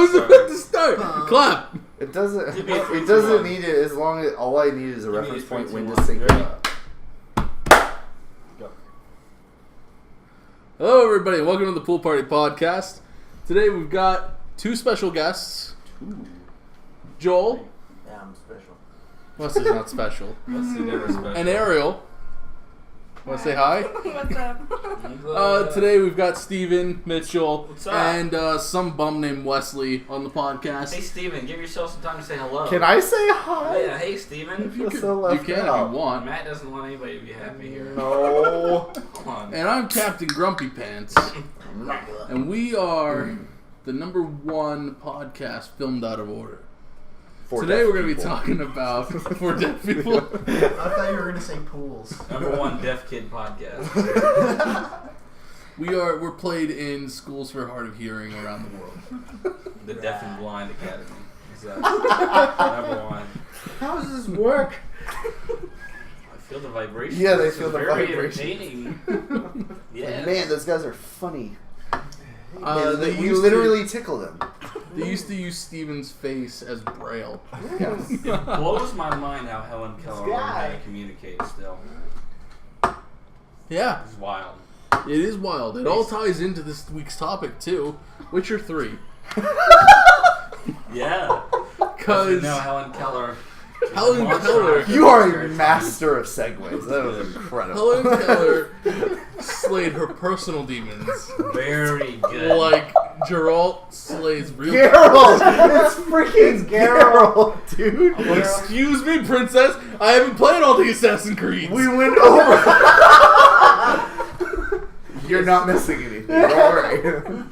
was about to start. Clap. It doesn't. It doesn't need it as long as all I need is a reference point when to sync it up. Go. Hello, everybody. Welcome to the Pool Party Podcast. Today we've got two special guests. Joel. Yeah, I'm special. Wesley's not special. Wesley never special. And Ariel. Want to say hi? What's up? Today we've got Steven, Mitchell, What's up? and some bum named Wesley on the podcast. Hey, Steven, give yourself some time to say hello. Can I say hi? Yeah, hey, Steven. I feel so You left can out. if you want. Matt doesn't want anybody to be happy here. No. Come on. And I'm Captain Grumpy Pants. And we are the #1 podcast filmed out of order. Today we're going to be talking about for deaf people. I thought you were going to say pools. #1 Deaf Kid podcast. We're played in schools for hard of hearing around the world. The Deaf and Blind Academy. Is that #1? How does this work? I feel the vibration. Yeah, they This feel is the very vibration. entertaining. Yeah. Man, those guys are funny. They We used literally tickle them. They used to use Steven's face as braille. Yes. It blows my mind how Helen Keller learned how to communicate still. Yeah, It's wild. it is wild. It all ties into this week's topic too, Witcher 3. Yeah. Because No, Helen Keller. Helen Keller, You are a master of segues. That was incredible. Helen Keller slayed her personal demons Very good. like Geralt slays real. Geralt! It's freaking Geralt, dude. Well, excuse me, princess. I haven't played all the Assassin's Creeds. We went over. You're not missing anything. Don't worry.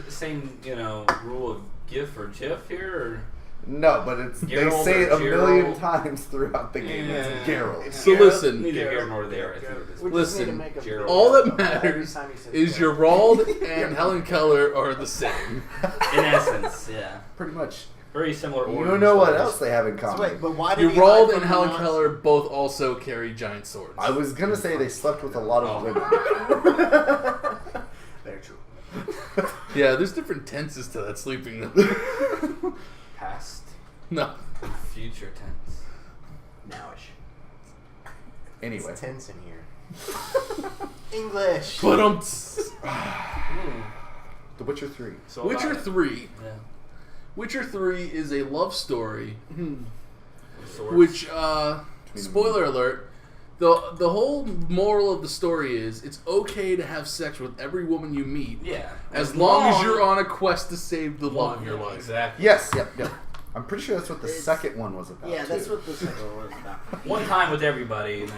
Same, rule of GIF or GIF here, or No, but it's Geralt they say it or a million Geralt. times throughout the game. It's Geralt. So listen, neither here nor there. I think at this point. Listen, Geralt. all that matters is Gerald and Helen Keller are the same. In essence, yeah, Pretty much. very similar. You origin don't know what stories. else they have in common. Wait, but why did Gerald and Helen Keller both also carry giant swords. I was gonna say they slept with a lot of women. Very true. Yeah, there's different tenses to that sleeping. Past, No. and future tense. Nowish. Anyway. It's tense in here. English. But The Witcher 3. So Witcher 3. Yeah. Witcher 3 is a love story, Swords. which, spoiler alert, the whole moral of the story is it's okay to have sex with every woman you meet, Yeah. as long as you're on a quest to save the love of your life. Exactly. Yes, yep. I'm pretty sure that's what the second one was about. Yeah, that's too. what the second one was about. One time with everybody, and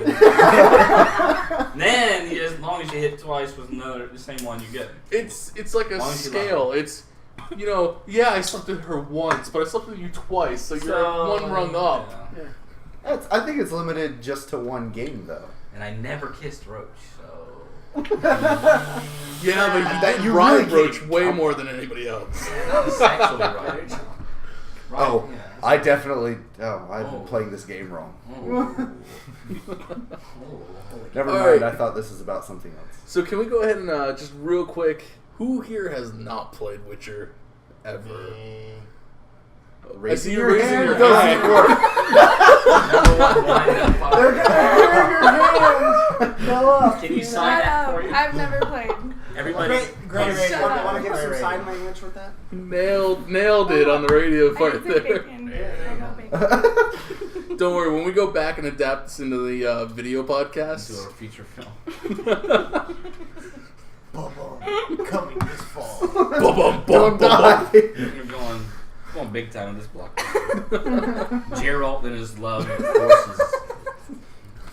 then as long as you hit twice with the same one, you get. It's like a Long as you scale. love It's, I slept with her once, but I slept with you twice, so you're one rung up. Yeah. I think it's limited just to one game, though. And I never kissed Roach, so. Yeah, but That you you ride really Roach can't way count. more than anybody else. Not sexually right. Oh, yeah. I definitely. I've been Oh. playing this game wrong. Oh. Never All mind. right. I thought this was about something else. So can we go ahead and just real quick, who here has not played Witcher ever? I see you raising your doesn't hand. work. Number 1 blind and They're five. gonna hear your hands go up. Can you sign that for you? I've never played. Everybody. Great. Shut up. Want to give some Great sign rating. language with that? Nailed it on the radio I part can say there. bacon. I know bacon. Don't worry, when we go back and adapt this into the video To podcast, a feature film. Boom. Coming this fall. bum, Don't die. You're going big time on this block. Geralt and his love of horses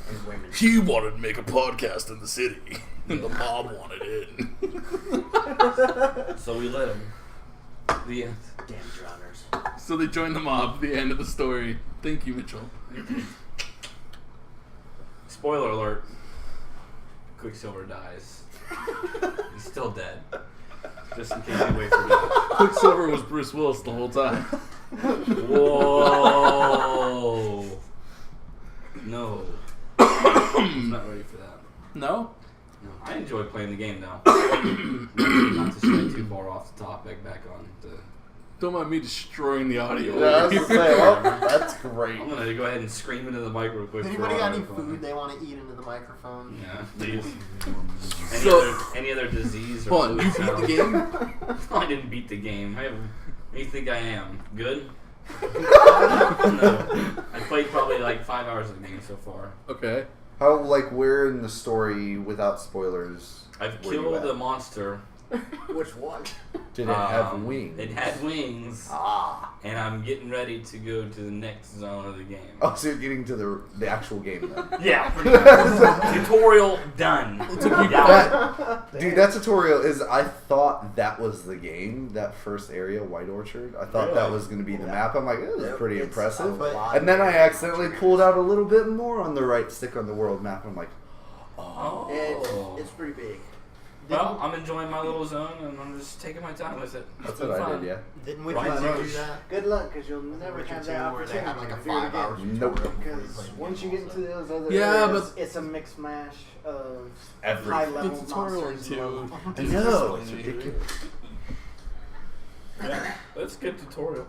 and women. he wanted to make a podcast in the city, and the mob wanted in. So we let him. The end. Damn drowners. So they joined the mob. The end of the story. Thank you, Mitchell. Spoiler alert. Quicksilver dies. He's still dead. Just in case you wait for that. Quicksilver was Bruce Willis the whole time. Whoa. No. I'm not ready for that. No? No. I enjoy playing the game though. Not to stray too far off the topic, back on to Don't mind me destroying the audio. Yeah, I was gonna say, well, that's great. I'm gonna go ahead and scream into the mic real quick. Does for anybody got audio any quality. food they want to eat into the microphone? Yeah, please. So- any other disease or Hold on, food you beat the sounds? game? No, I didn't beat the game. What do you think I am? Good? No. I played probably like 5 hours of the game so far. Okay. How, like, where in the story, without spoilers, I've were you killed at? a monster. Which one? Did it have wings? It had wings, Ah. and I'm getting ready to go to the next zone of the game. Oh, so you're getting to the actual game then. Yeah, pretty much. Tutorial done. Dude, that tutorial is, I thought that was the game, that first area, White Orchard. I thought that Really? was going to be the map. I'm like, this is pretty It's impressive. a lot And then I more accidentally pulled out a little bit more on the right stick on the world map. I'm like, Oh. It's pretty big. Well, I'm enjoying my little zone, and I'm just taking my time with it. that's It's what been I fun. did, yeah. Didn't Witcher 2 do that? Good luck, because you'll never Witcher have 2 that where they opportunity. had like a to do it 5 hour again. Nope. tutorial before you Because played once you the get game into those other Yeah, areas, but- it's a mixed mash of Everything. high-level The tutorial monsters. too. and low- I know, it's ridiculous. Yeah, that's a good tutorial.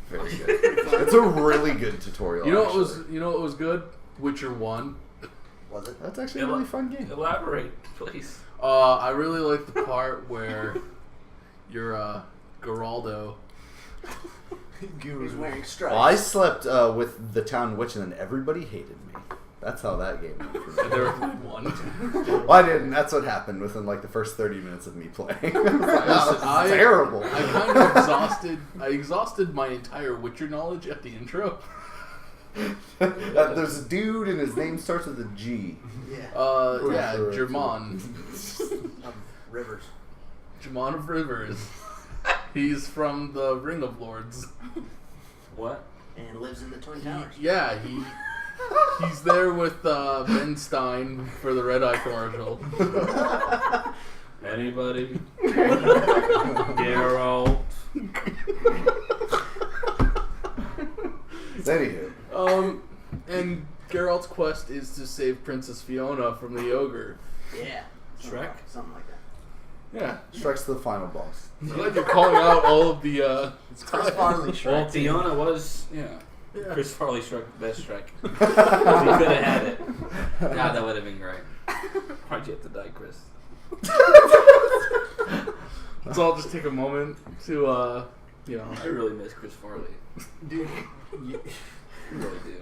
Very good. It's a really good tutorial. You know actually. what was good? Witcher 1. Was it? That's actually a really fun game. Elaborate, please. I really like the part where you're Geraldo. He's wearing stripes. Well, I slept with the town witch, and then everybody hated me. That's how that game went for And me. there was one. Well, I didn't. That's what happened within like the first 30 minutes of me playing. I was like, oh, this is I- terrible. I kind of exhausted. I exhausted my entire Witcher knowledge at the intro. There's a dude, and his name starts with a G. Yeah. Yeah, Sure. German. Rivers. German of Rivers. He's from the Ring of Lords. What? And lives in the Twin Towers. Yeah, he's there with Ben Stein for the Red Eye commercial. Anybody? Geralt. Anywho, And Geralt's quest is to save Princess Fiona from the ogre. Yeah. Shrek? Something like that. Yeah. Shrek's the final boss. I like you're calling out all of the. It's Chris Farley Shrek. Well, Fiona was, Yeah. Chris Farley Shrek, best Shrek. He could have had it. God, that would have been great. Why'd you have to die, Chris? Let's all just take a moment to, I really miss Chris Farley. Dude, I really do.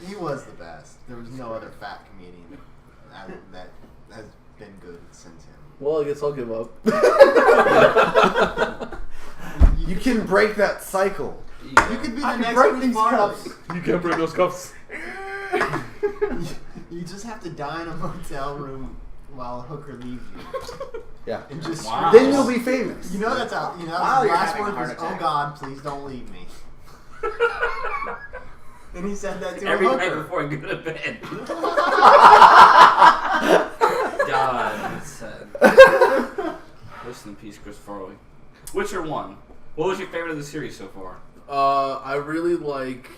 he was the best. There was no other fat comedian that has been good since him. Well, I guess I'll give up. You can break that cycle. You could be I the can next break Chris these Farley. cups. You can't break those cups. You just have to die in a motel room while a hooker leaves you. Yeah. And just Wow. Then you'll be famous. You know that's how. You know Wow, his you're last having a word was, heart "Oh attack. God, please don't leave me." And he said that to Every a night hooker. before I go to bed. God, that's sad. Rest in peace, Chris Farley. Witcher 1. What was your favorite of the series so far? I really like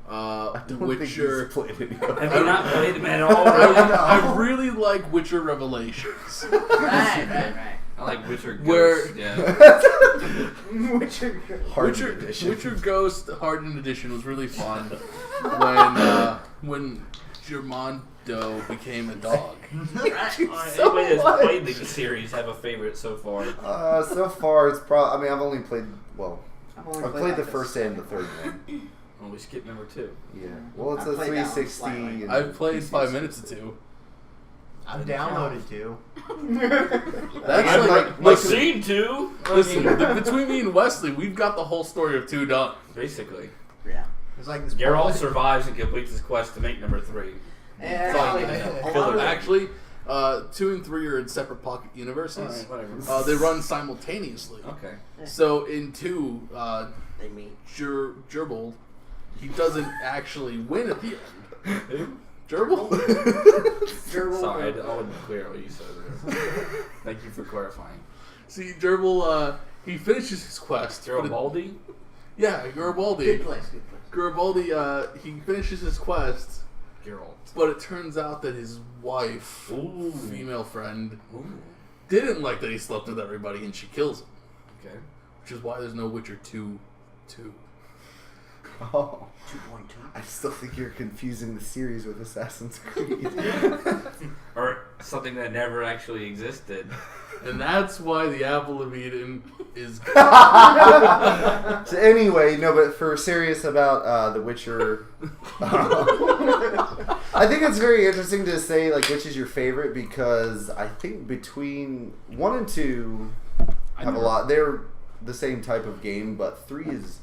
I don't Witcher. think he's played any of Have them. you not played them at all? I, Really? I really like Witcher Revelations. Right. I like Witcher Ghost. Where- Yeah. Witcher. Hardened edition. Witcher Ghost Hardened Edition was really fun when Germando became a dog. Anybody that's played the series have a favorite so far? So far, it's probably. I mean, I've only played. Well, I've only I've played the like first and the third one. Well, we skipped number 2. Yeah. Well, it's I a played that one 360. slightly. and I've played PC 5 minutes or 2. I've downloaded too. That's I'm like, like, listen, Scene 2? listen, between me and Wesley, we've got the whole story of 2 done. Basically. Yeah. It's like this. Geralt survives and completes his quest to make number 3. And That's all you actually, need to know. a Fill lot it of- Actually, 2 and 3 are in separate pocket universes. Alright, whatever. They run simultaneously. Okay. So in 2, They meet. Gerbil, he doesn't actually win at the end. Who? Gerbil? Gerbil. Sorry, I wasn't clear what you said there. Thank you for clarifying. See, Gerbil, he finishes his quest. but it- Garibaldi? Yeah, Good Garibaldi. place. Good place. Garibaldi, he finishes his quest, Geralt. but it turns out that his wife, Ooh. female friend, Ooh. didn't like that he slept with everybody and she kills him. Okay. which is why there's no Witcher 2. Oh. 2.2. I still think you're confusing the series with Assassin's Creed. Or something that never actually existed. And that's why the Apple of Eden is. So anyway, no, but for serious about The Witcher, I think it's very interesting to say like which is your favorite because I think between 1 and 2 have a lot. They're the same type of game, but 3 is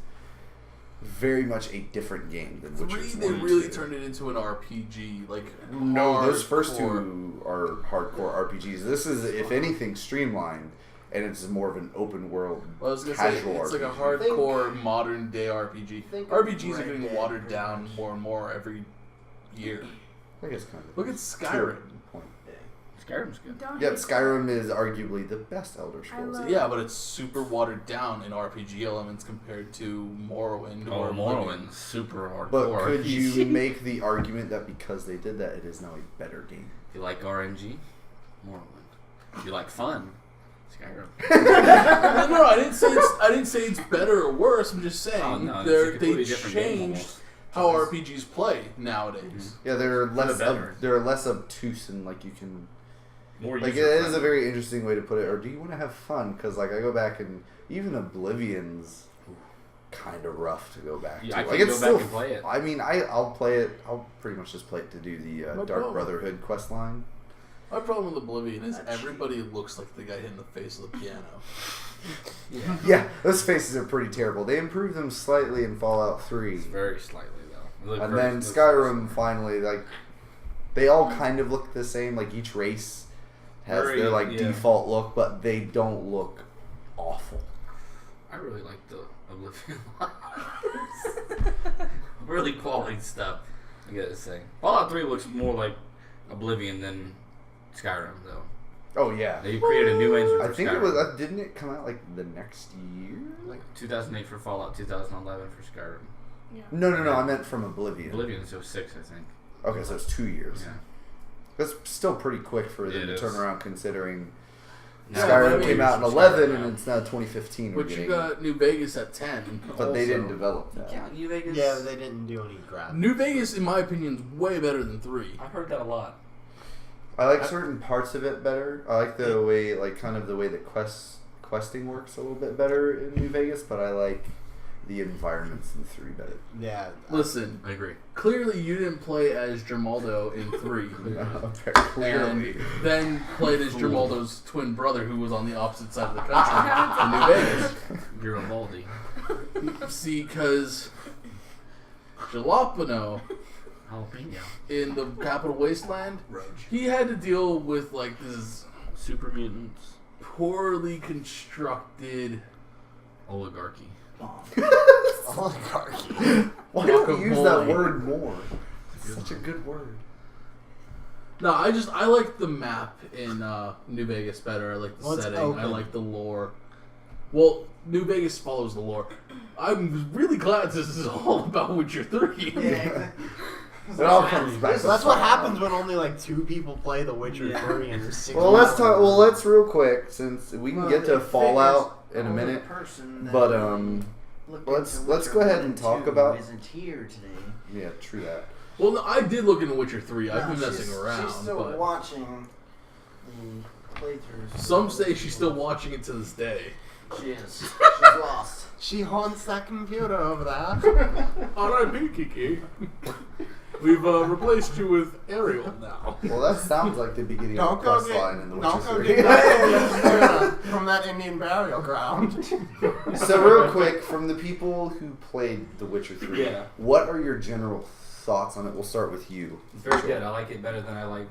very much a different game than Witcher 3, 1 they and really 2. turned it into an RPG. Like No, those first hardcore. 2 are hardcore RPGs. This is, if anything, streamlined, and it's more of an open world Well, I was gonna say casual it's like a RPG. hardcore modern day RPG. Think of RPGs are Red getting Dead watered pretty down much. more and more every year. I guess kind of. Look at Skyrim. Point. Skyrim's good. Don't Yep, hate Skyrim is arguably the best Elder Scrolls. love- Yeah, but it's super watered down in RPG elements compared to Morrowind or Oblivion. Morrowind's super hardcore. But could you make the argument that because they did that, it is now a better game? If you like RNG, Morrowind. If you like fun, Skyrim. No, I didn't say it's better or worse. I'm just saying Oh, no, it's a completely they different game changed almost. how RPGs play nowadays. Yeah, they're less better. they're less obtuse and like you can More like it user-friendly. is a very interesting way to put it. Or do you want to have fun? Because like I go back and even Oblivion's kind of rough to go back Yeah, to. I Like can't it's go still back and play it. I mean, I'll play it. I'll pretty much just play it to do the No Dark problem. Brotherhood quest line. My problem with Oblivion is everybody looks like the guy hitting the face of the piano. Yeah, those faces are pretty terrible. They improved them slightly in Fallout 3. It's very slightly, though. It looked And very- then Skyrim finally, like, they all kind of look the same. Like, each race has Very, their, like, yeah. default look, but they don't look awful. I really like the Oblivion really quality stuff, I gotta say. Fallout 3 looks more like Oblivion than Skyrim, though. Oh, yeah. They created a new engine for I think Skyrim. it was, didn't it come out, like, the next year? like 2008 for Fallout, 2011 for Skyrim. Yeah. No, I meant from Oblivion. Oblivion's 06, I think. Okay, so it's 2 years. Yeah. That's still pretty quick for them It to is. turn around considering Yeah, Skyrim 11 came out in years for 11 Skyrim. and it's now 2015. we're But you getting. got New Vegas at 10. But they also. didn't develop that. Yeah, New Vegas. Yeah, they didn't do any graphics. New Vegas, in my opinion, is way better than 3. I've heard that a lot. I like certain parts of it better. I like the way, like, kind of the way that questing works a little bit better in New Vegas, but I like the environments in 3 better. Yeah. Listen, I agree. clearly you didn't play as Germaldo in 3. Clearly. And then played as Germaldo's twin brother who was on the opposite side of the country in New Vegas. You're a Baldy. See, because Jalapeno Jalapeno. in the Capital Wasteland, he had to deal with like this Super mutants. poorly constructed Oligarchy. Oligarchy. Why don't you use that Guacamole. word more? It's such a good word. No, I like the map in New Vegas better. I like the Well, it's setting. I open. like the lore. Well, New Vegas follows the lore. I'm really glad this is all about Witcher 3. Yeah, It all comes back. So to that's what Fallout. happens when only like 2 people play The Witcher 3 and there's 6. Well, let's talk. Well, let's real quick since we can Well, get to it Fallout figures in a only minute. person that But looked let's- into let's Witcher go ahead 1 and talk 2 about- Isn't here today. Yeah, true that. Well, no, I did look into Witcher 3. I've been No, messing she's- around. She's still but watching the playthroughs. some say she's still watching it to this day. She is. She's lost. She haunts that computer over there. R.I.P. Kiki. We've replaced you with Ariel now. Well, that sounds like the beginning of Don't the go quest line in The don't Witcher go 3. get that from that Indian burial ground. So real quick, from the people who played The Witcher 3, Yeah. what are your general thoughts on it? We'll start with you. Very good. I like it better than I like.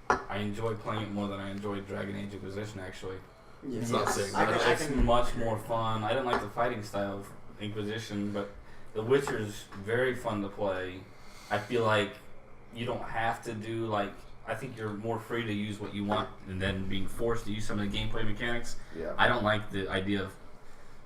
I enjoy playing it more than I enjoyed Dragon Age Inquisition, actually. It's not saying I that. can- It's much more fun. I didn't like the fighting style of Inquisition, but The Witcher's very fun to play. I feel like you don't have to do like. I think you're more free to use what you want, and then being forced to use some of the gameplay mechanics. Yeah. I don't like the idea of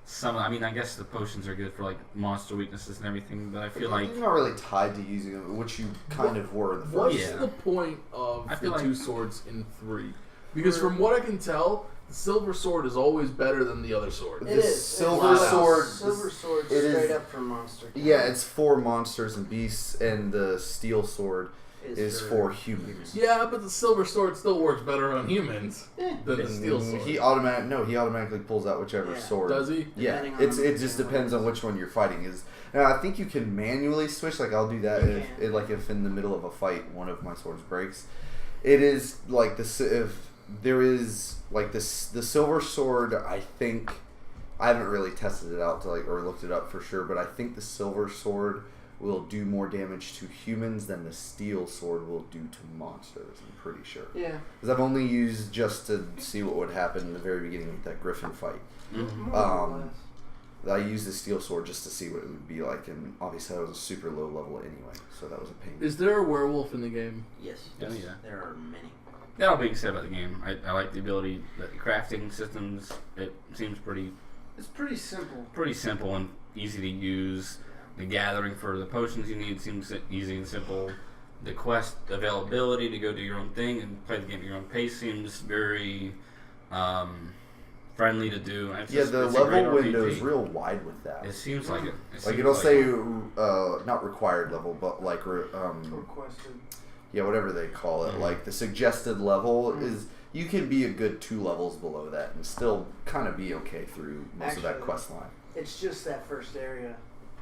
some. I mean, I guess the potions are good for like monster weaknesses and everything, but I feel like you're not really tied to using them, which you kind of were in the What's first. Yeah. the point of I the feel like- 2 swords in 3? Because from what I can tell, the silver sword is always better than the other sword. It is. Silver sword. Silver sword it is- straight up from Monster. Yeah, it's for monsters and beasts, and the steel sword is for humans. Yeah, but the silver sword still works better on humans than the steel sword. He automatically pulls out whichever sword. Does he? Yeah, Depending on it just depends on which one you're fighting. Now I think you can manually switch. Like I'll do that You can. if in the middle of a fight one of my swords breaks. It is like if there is like this the silver sword. I think I haven't really tested it out or looked it up for sure, but I think the silver sword will do more damage to humans than the steel sword will do to monsters. I'm pretty sure. Yeah. Because I've only used just to see what would happen in the very beginning of that Griffin fight. Mm-hmm. More or less. I used the steel sword just to see what it would be like, and obviously I was a super low level anyway, so that was a pain. Is there a werewolf in the game? Yes. Oh, yeah. There are many. That all being said about the game, I like the ability, the crafting systems. It seems pretty It's pretty simple. and easy to use. The gathering for the potions you need seems easy and simple. The quest availability to go do your own thing and play the game at your own pace seems very friendly to do. The it's a great level window RPG. is real wide with that. It seems like it. Like it'll say not required level, but like Requested. yeah, whatever they call it. Like the suggested level is you can be a good 2 levels below that and still kind of be okay through most of that Actually, quest line. It's just that first area,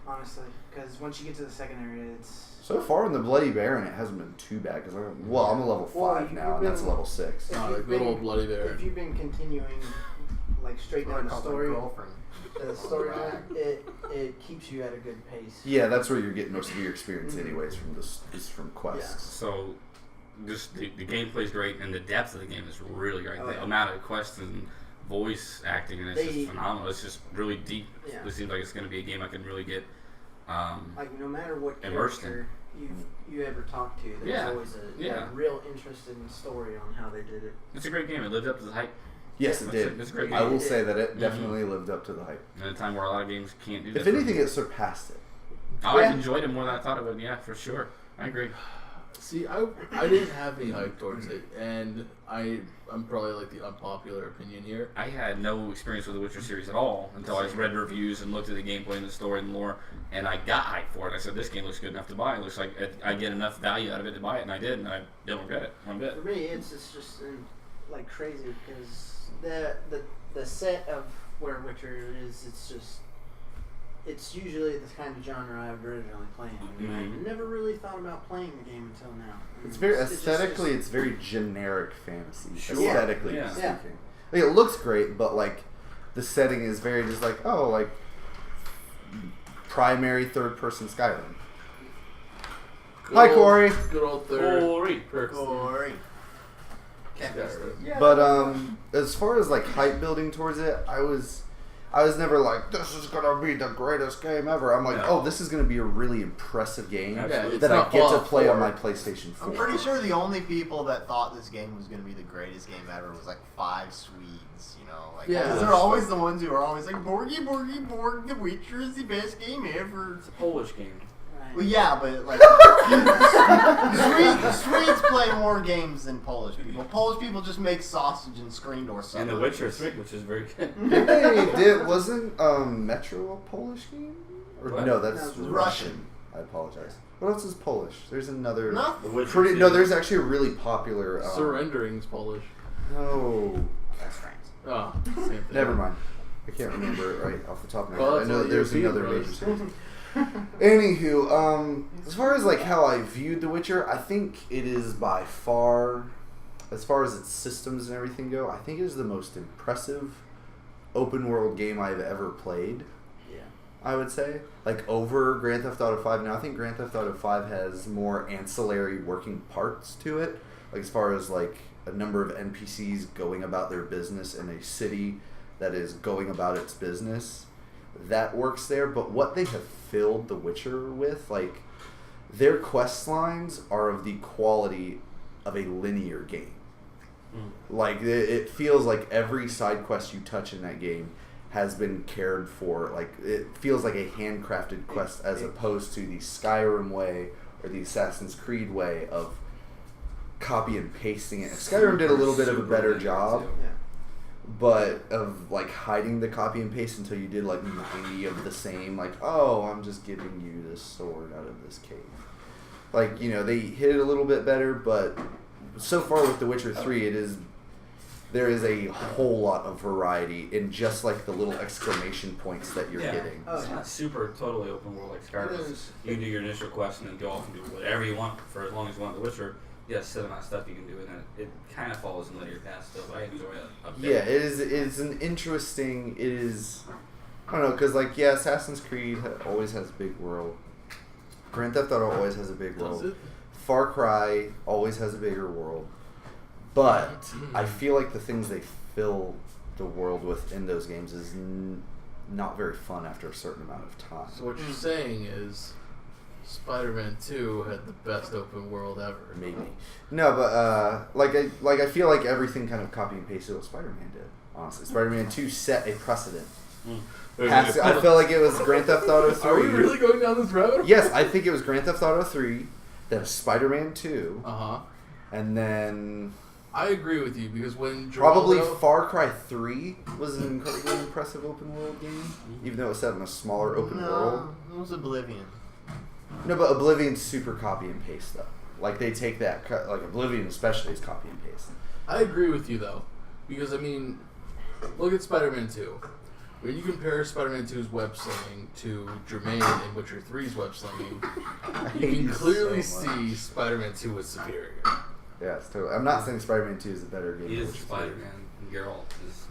honestly, because once you get to the second area, it's... So far in the Bloody Baron, it hasn't been too bad because I'm a level 5 Well, you've now, and that's a been- level 6. If Oh, the you've good been- old Bloody Baron. If you've been continuing, like, straight down the story, girlfriend. the storyline, it keeps you at a good pace. Yeah, that's where you're getting most of your experience, anyways, from quests. So, just the gameplay's great, and the depth of the game is really great. Oh, The yeah. amount of quests and voice acting, and it's They- just phenomenal. It's just really deep. Yeah. It seems like it's going to be a game I can really get. Like, no matter what Immersed character you ever talk to, there's Yeah. always a Yeah. real interesting story on how they did it. It's a great game. It lived up to the hype. Yes, it It's did. it's a great I game. will say that it Mhm. definitely lived up to the hype. At a time where a lot of games can't do that. If anything, it surpassed it. I Yeah. enjoyed it more than I thought it would. Yeah, for sure. I agree. See, I didn't have any hype towards it, and I'm probably like the unpopular opinion here. I had no experience with the Witcher series at all until I read reviews and looked at the gameplay and the story and lore, and I got hyped for it. I said, this game looks good enough to buy. It looks like I get enough value out of it to buy it, and I did, and I didn't regret it one bit. For me, it's just like crazy because the set of where Witcher is, it's usually the kind of genre I would originally play in. And Mhm. I never really thought about playing the game until now. It's very just- aesthetically, it's very generic fantasy. Sure. Aesthetically Yeah. speaking, like, it looks great, but like the setting is very just like primary third-person Skyrim. Good Hi, old- Corey. Good old third. Corey. Corey. Skyrim. But as far as like hype building towards it, I was never like, this is gonna be the greatest game ever. I'm like, No. oh, this is gonna be a really impressive game Absolutely. It's that I not get to Fallout play 4. on my PlayStation 4. I'm pretty sure the only people that thought this game was going to be the greatest game ever was like 5 Swedes, you know? Like, Yeah. 'cause they're always the ones who are always like, Borgy, The Witcher is the best game ever. It's a Polish game. Right. Well, yeah, but like, Swedes play more games than Polish people. Polish people just make sausage and screen door stuff. And The Witcher 3, which is very good. Wasn't Metro a Polish game? Or What? no, that's No, Russian. I apologize. What else is Polish? There's another. No, The Witcher 2. No, there's actually a really popular. Surrendering's Polish. No, that's France. Oh, same thing. never mind. I can't remember it right off the top of my Well, head. I that's know what there's European another major was. series. Anywho, as far as like how I viewed The Witcher, I think it is by far, as far as its systems and everything go, I think it is the most impressive open world game I've ever played. Yeah. I would say, like, over Grand Theft Auto 5. Now, I think Grand Theft Auto 5 has more ancillary working parts to it, like as far as like a number of NPCs going about their business in a city that is going about its business. That works there, but what they have filled The Witcher with, like, their quest lines are of the quality of a linear game. Like, it feels like every side quest you touch in that game has been cared for. Like, it feels like a handcrafted quest as opposed to the Skyrim way or the Assassin's Creed way of copy and pasting it. Skyrim did a little bit of a better job, but of like hiding the copy and paste until you did like 90 of the same. Like, oh, I'm just giving you this sword out of this cave. Like, you know, they hit it a little bit better, but so far with The Witcher 3, there is a whole lot of variety in just like the little exclamation points that you're getting. It's not super totally open world like Skyrim. You can do your initial quest and then go off and do whatever you want for as long as you want. The Witcher, set amount of stuff you can do, and it kind of follows in linear paths still, but I enjoy it a bit. Yeah, it's an interesting, I don't know, because like, Assassin's Creed always has a big world. Grand Theft Auto always has a big world. Does it? Far Cry always has a bigger world. But I feel like the things they fill the world with in those games is not very fun after a certain amount of time. So what you're saying is Spider-Man 2 had the best open world ever. Maybe. No, but I feel like everything kind of copy and pasted what Spider-Man did. Honestly, Spider-Man 2 set a precedent. I felt like it was Grand Theft Auto 3. Are we really going down this road? Yes, I think it was Grand Theft Auto 3, then Spider-Man 2, and then I agree with you because when probably Far Cry 3 was an incredibly impressive open world game, even though it was set in a smaller open world. It was Oblivion. No, but Oblivion's super copy and paste though. Like they take that, like Oblivion especially is copy and paste. I agree with you though, because I mean, look at Spider-Man 2. When you compare Spider-Man 2's web slinging to Jermaine and Witcher 3's web slinging, you can clearly see Spider-Man 2 was superior. Yes, totally. I'm not saying Spider-Man 2 is a better game. He is Spider-Man. Geralt is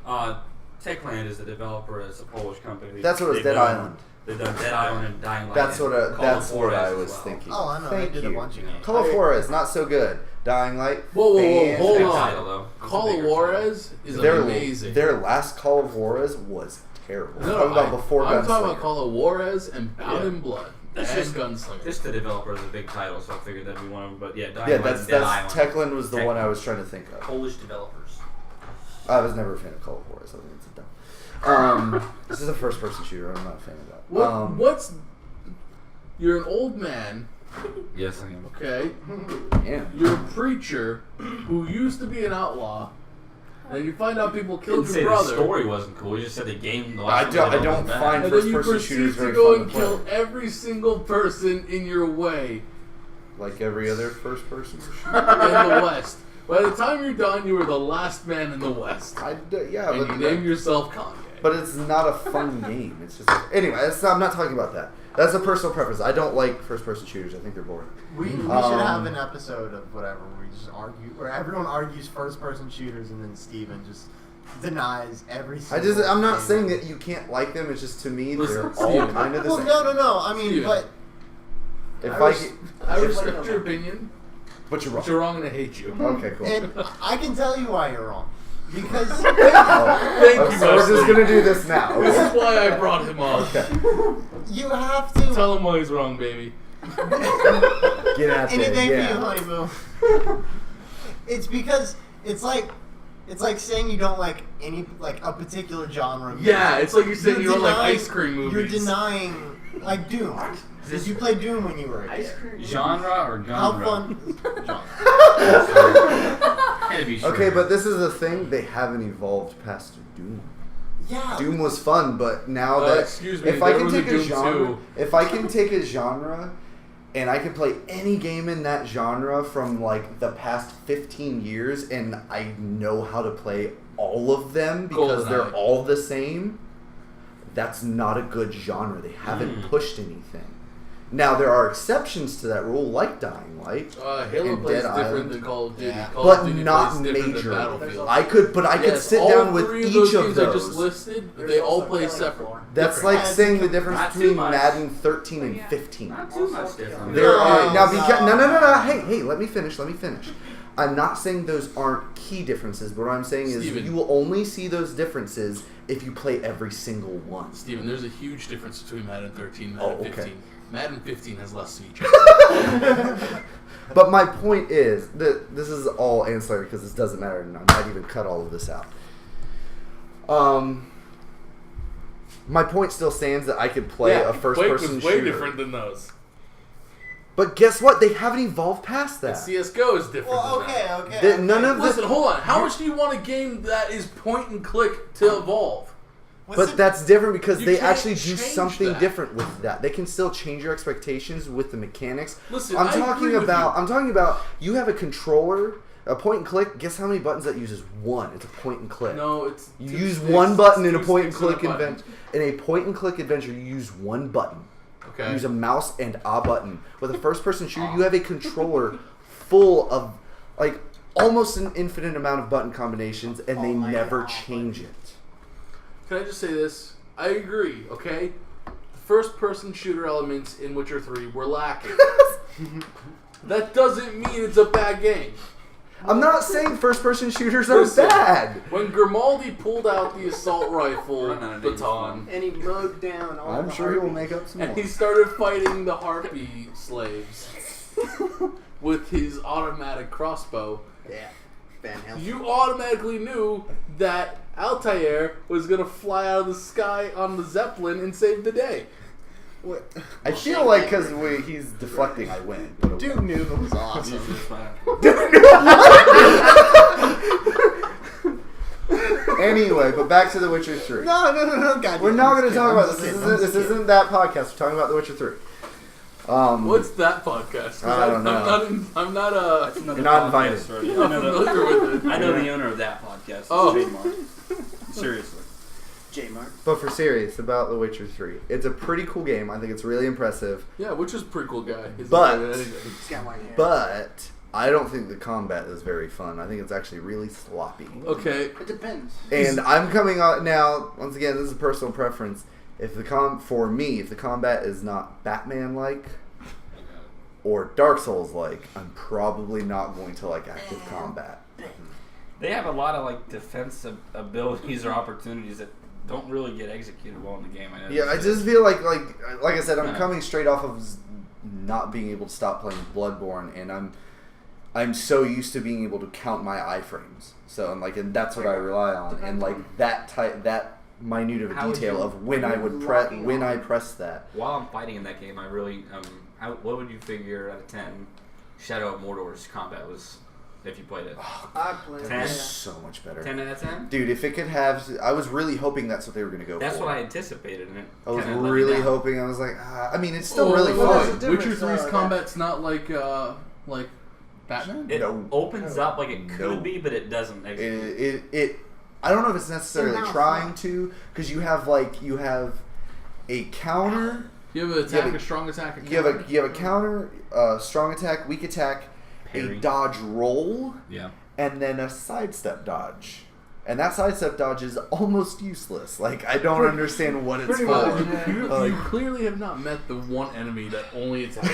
not. Techland is the developer. It's a Polish company. That's what it was. Dead Island. They've done Dead Island and Dying Light. That's what I was thinking. Oh, I know. Thank they did you. a bunch of games. Call of Juarez, not so good. Dying Light. Whoa, hold Big on. title, though. Call of Juarez is amazing. Their last Call of Juarez was terrible. No, I'm talking about before I'm talking Gunslinger. about Call of Juarez and Bound in Blood. That's and just Gunslinger. Just the developer is a big title, so I figured that'd be one of them. But Dying Light that's and Dead Island. Techland was the one I was trying to think of. Polish developers. I was never a fan of Call of Juarez. I think it's dumb. This is a first-person shooter. I'm not a fan of that. You're an old man. Yes, I am. Okay. Yeah. You're a preacher who used to be an outlaw, and you find out people killed your The brother. story wasn't cool. You just said the game. I don't find And then you first-person proceed shooters to very go fun and to play. kill every single person in your way Like every other first-person shooter. in the West. By the time you're done, you were the last man in the West. And you but name yourself Kanye. But it's not a fun game. It's just anyway. I'm not talking about that. That's a personal preference. I don't like first-person shooters. I think they're boring. We should have an episode of whatever where we just argue, where everyone argues first-person shooters, and then Steven just denies every single I'm not game. saying that you can't like them. It's just to me Listen, they're all Steven. kind of the Well, same. no. I mean, Steven. but I respect your opinion, But you're wrong. but you're wrong and I hate you. Okay, cool. and I can tell you why you're wrong. Because Thank you, So we're just Wesley. gonna do this now. This is why I brought him on. Okay. you have to Tell him why he's wrong, baby. Get out there. anything Yeah. for you, honey boo. It's because it's like saying you don't like a particular genre. Of Yeah, music. it's like you're saying you don't like denying- ice cream movies. You're denying like Doom. Did you play Doom when you were a kid? Genre or genre? How fun? Genre. Had to be sure. Okay, but this is the thing. They haven't evolved past Doom. Yeah. Doom was fun, but now that excuse me, if I there can was a take a Doom genre, 2. if I can take a genre, and I can play any game in that genre from like the past 15 years, and I know how to play all of them because they're GoldenEye. all the same. That's not a good genre. They haven't pushed anything. Now there are exceptions to that rule, like Dying Light. Halo and plays Dead different Island. than Call of Duty. Yeah. Call of But Duty not plays different than major. Battlefield. I could sit all down with three each those of games those. I just listed, but There's they all also play Killing separate. Floor. That's different. like saying the difference Not too between much. Madden 13 and Yeah. 15. Not too much different. There are now No. because no. Hey, let me finish. I'm not saying those aren't key differences, but what I'm saying is Steven. you will only see those differences if you play every single one. Steven, there's a huge difference between Madden 13 and Oh, Madden okay. 15. Madden 15 has less features. But my point is that this is all ancillary because this doesn't matter, and I might even cut all of this out. My point still stands that I could play a first-person Quake was way shooter. different than those. But guess what? They haven't evolved past that. And CS:GO is different. Well, than that. okay. None of this. Listen, hold on. How much do you want a game that is point and click to evolve? But that's different because You they can't actually do change something that. different with that. They can still change your expectations with the mechanics. Listen, I'm I talking agree with about. you. I'm talking about. You have a controller, a point and click. Guess how many buttons that uses? One. It's a point and click. No, it's You two use sticks, one button in a two point and sticks click a button. adventure. In a point and click adventure, you use one button. Okay. You use a mouse and a button. With a first-person shooter, you have a controller full of like almost an infinite amount of button combinations, and they never change it. Can I just say this? I agree, okay? The first-person shooter elements in Witcher 3 were lacking. That doesn't mean it's a bad game. I'm not saying first-person shooters are Listen, bad. When Grimaldi pulled out the assault rifle Run out of names. baton, And he mowed down all I'm the sure he will harpies. make up some and more. he started fighting the harpy slaves with his automatic crossbow, Yeah. Van Helsing. you automatically knew that Altair was going to fly out of the sky on the Zeppelin and save the day. I feel like because he's deflecting, I win. But Duke Nukem was awesome. Jesus, man. Anyway, but back to The Witcher 3. No, God. We're not going to talk about I'm this. just This kidding. isn't that podcast. We're talking about The Witcher 3. What's that podcast? 'Cause I don't know. I'm not That's another You're not podcast, invited. right? I'm familiar with it. I know the owner of that podcast. Oh. Trademark. Seriously. J-Mark. But for serious about The Witcher 3, it's a pretty cool game. I think it's really impressive. Yeah, which is a pretty cool guy. He's But- not good at anything. He's got white hair. But I don't think the combat is very fun. I think it's actually really sloppy. Okay, It depends. And I'm coming on now. Once again, this is a personal preference. If the for me, if the combat is not Batman-like or Dark Souls-like, I'm probably not going to like active combat. They have a lot of like defensive abilities or opportunities that don't really get executed well in the game. I know. Yeah, I just feel like I said, I'm Yeah. coming straight off of not being able to stop playing Bloodborne, and I'm so used to being able to count my iframes. So and that's what I rely on, and like that minute of a How would detail you- of when I would locking on. I press that. While I'm fighting in that game, I really what would you figure out of 10 Shadow of Mordor's combat was if you played it? I played. Ten. It's Yeah. so much better. 10 out of 10. Dude, if it could have, I was really hoping that's what they were going to go That's for. what I anticipated, and it I was kinda let me really down. hoping. I was like, I mean, it's still Oh, really well, there's a fun. difference, Witcher 3's though, combat's not like Batman. It No. opens up like it could No. be, but it doesn't. It I don't know if it's necessarily Somehow trying fun. to, because you have a counter, You have an attack, Yeah, a strong attack, you have a counter, strong attack, weak attack, Parry. a dodge roll, Yeah. and then a sidestep dodge. And that sidestep dodge is almost useless. Like, I don't understand what it's pretty for. much, You, yeah. you, Like- you clearly have not met the one enemy that only attacks.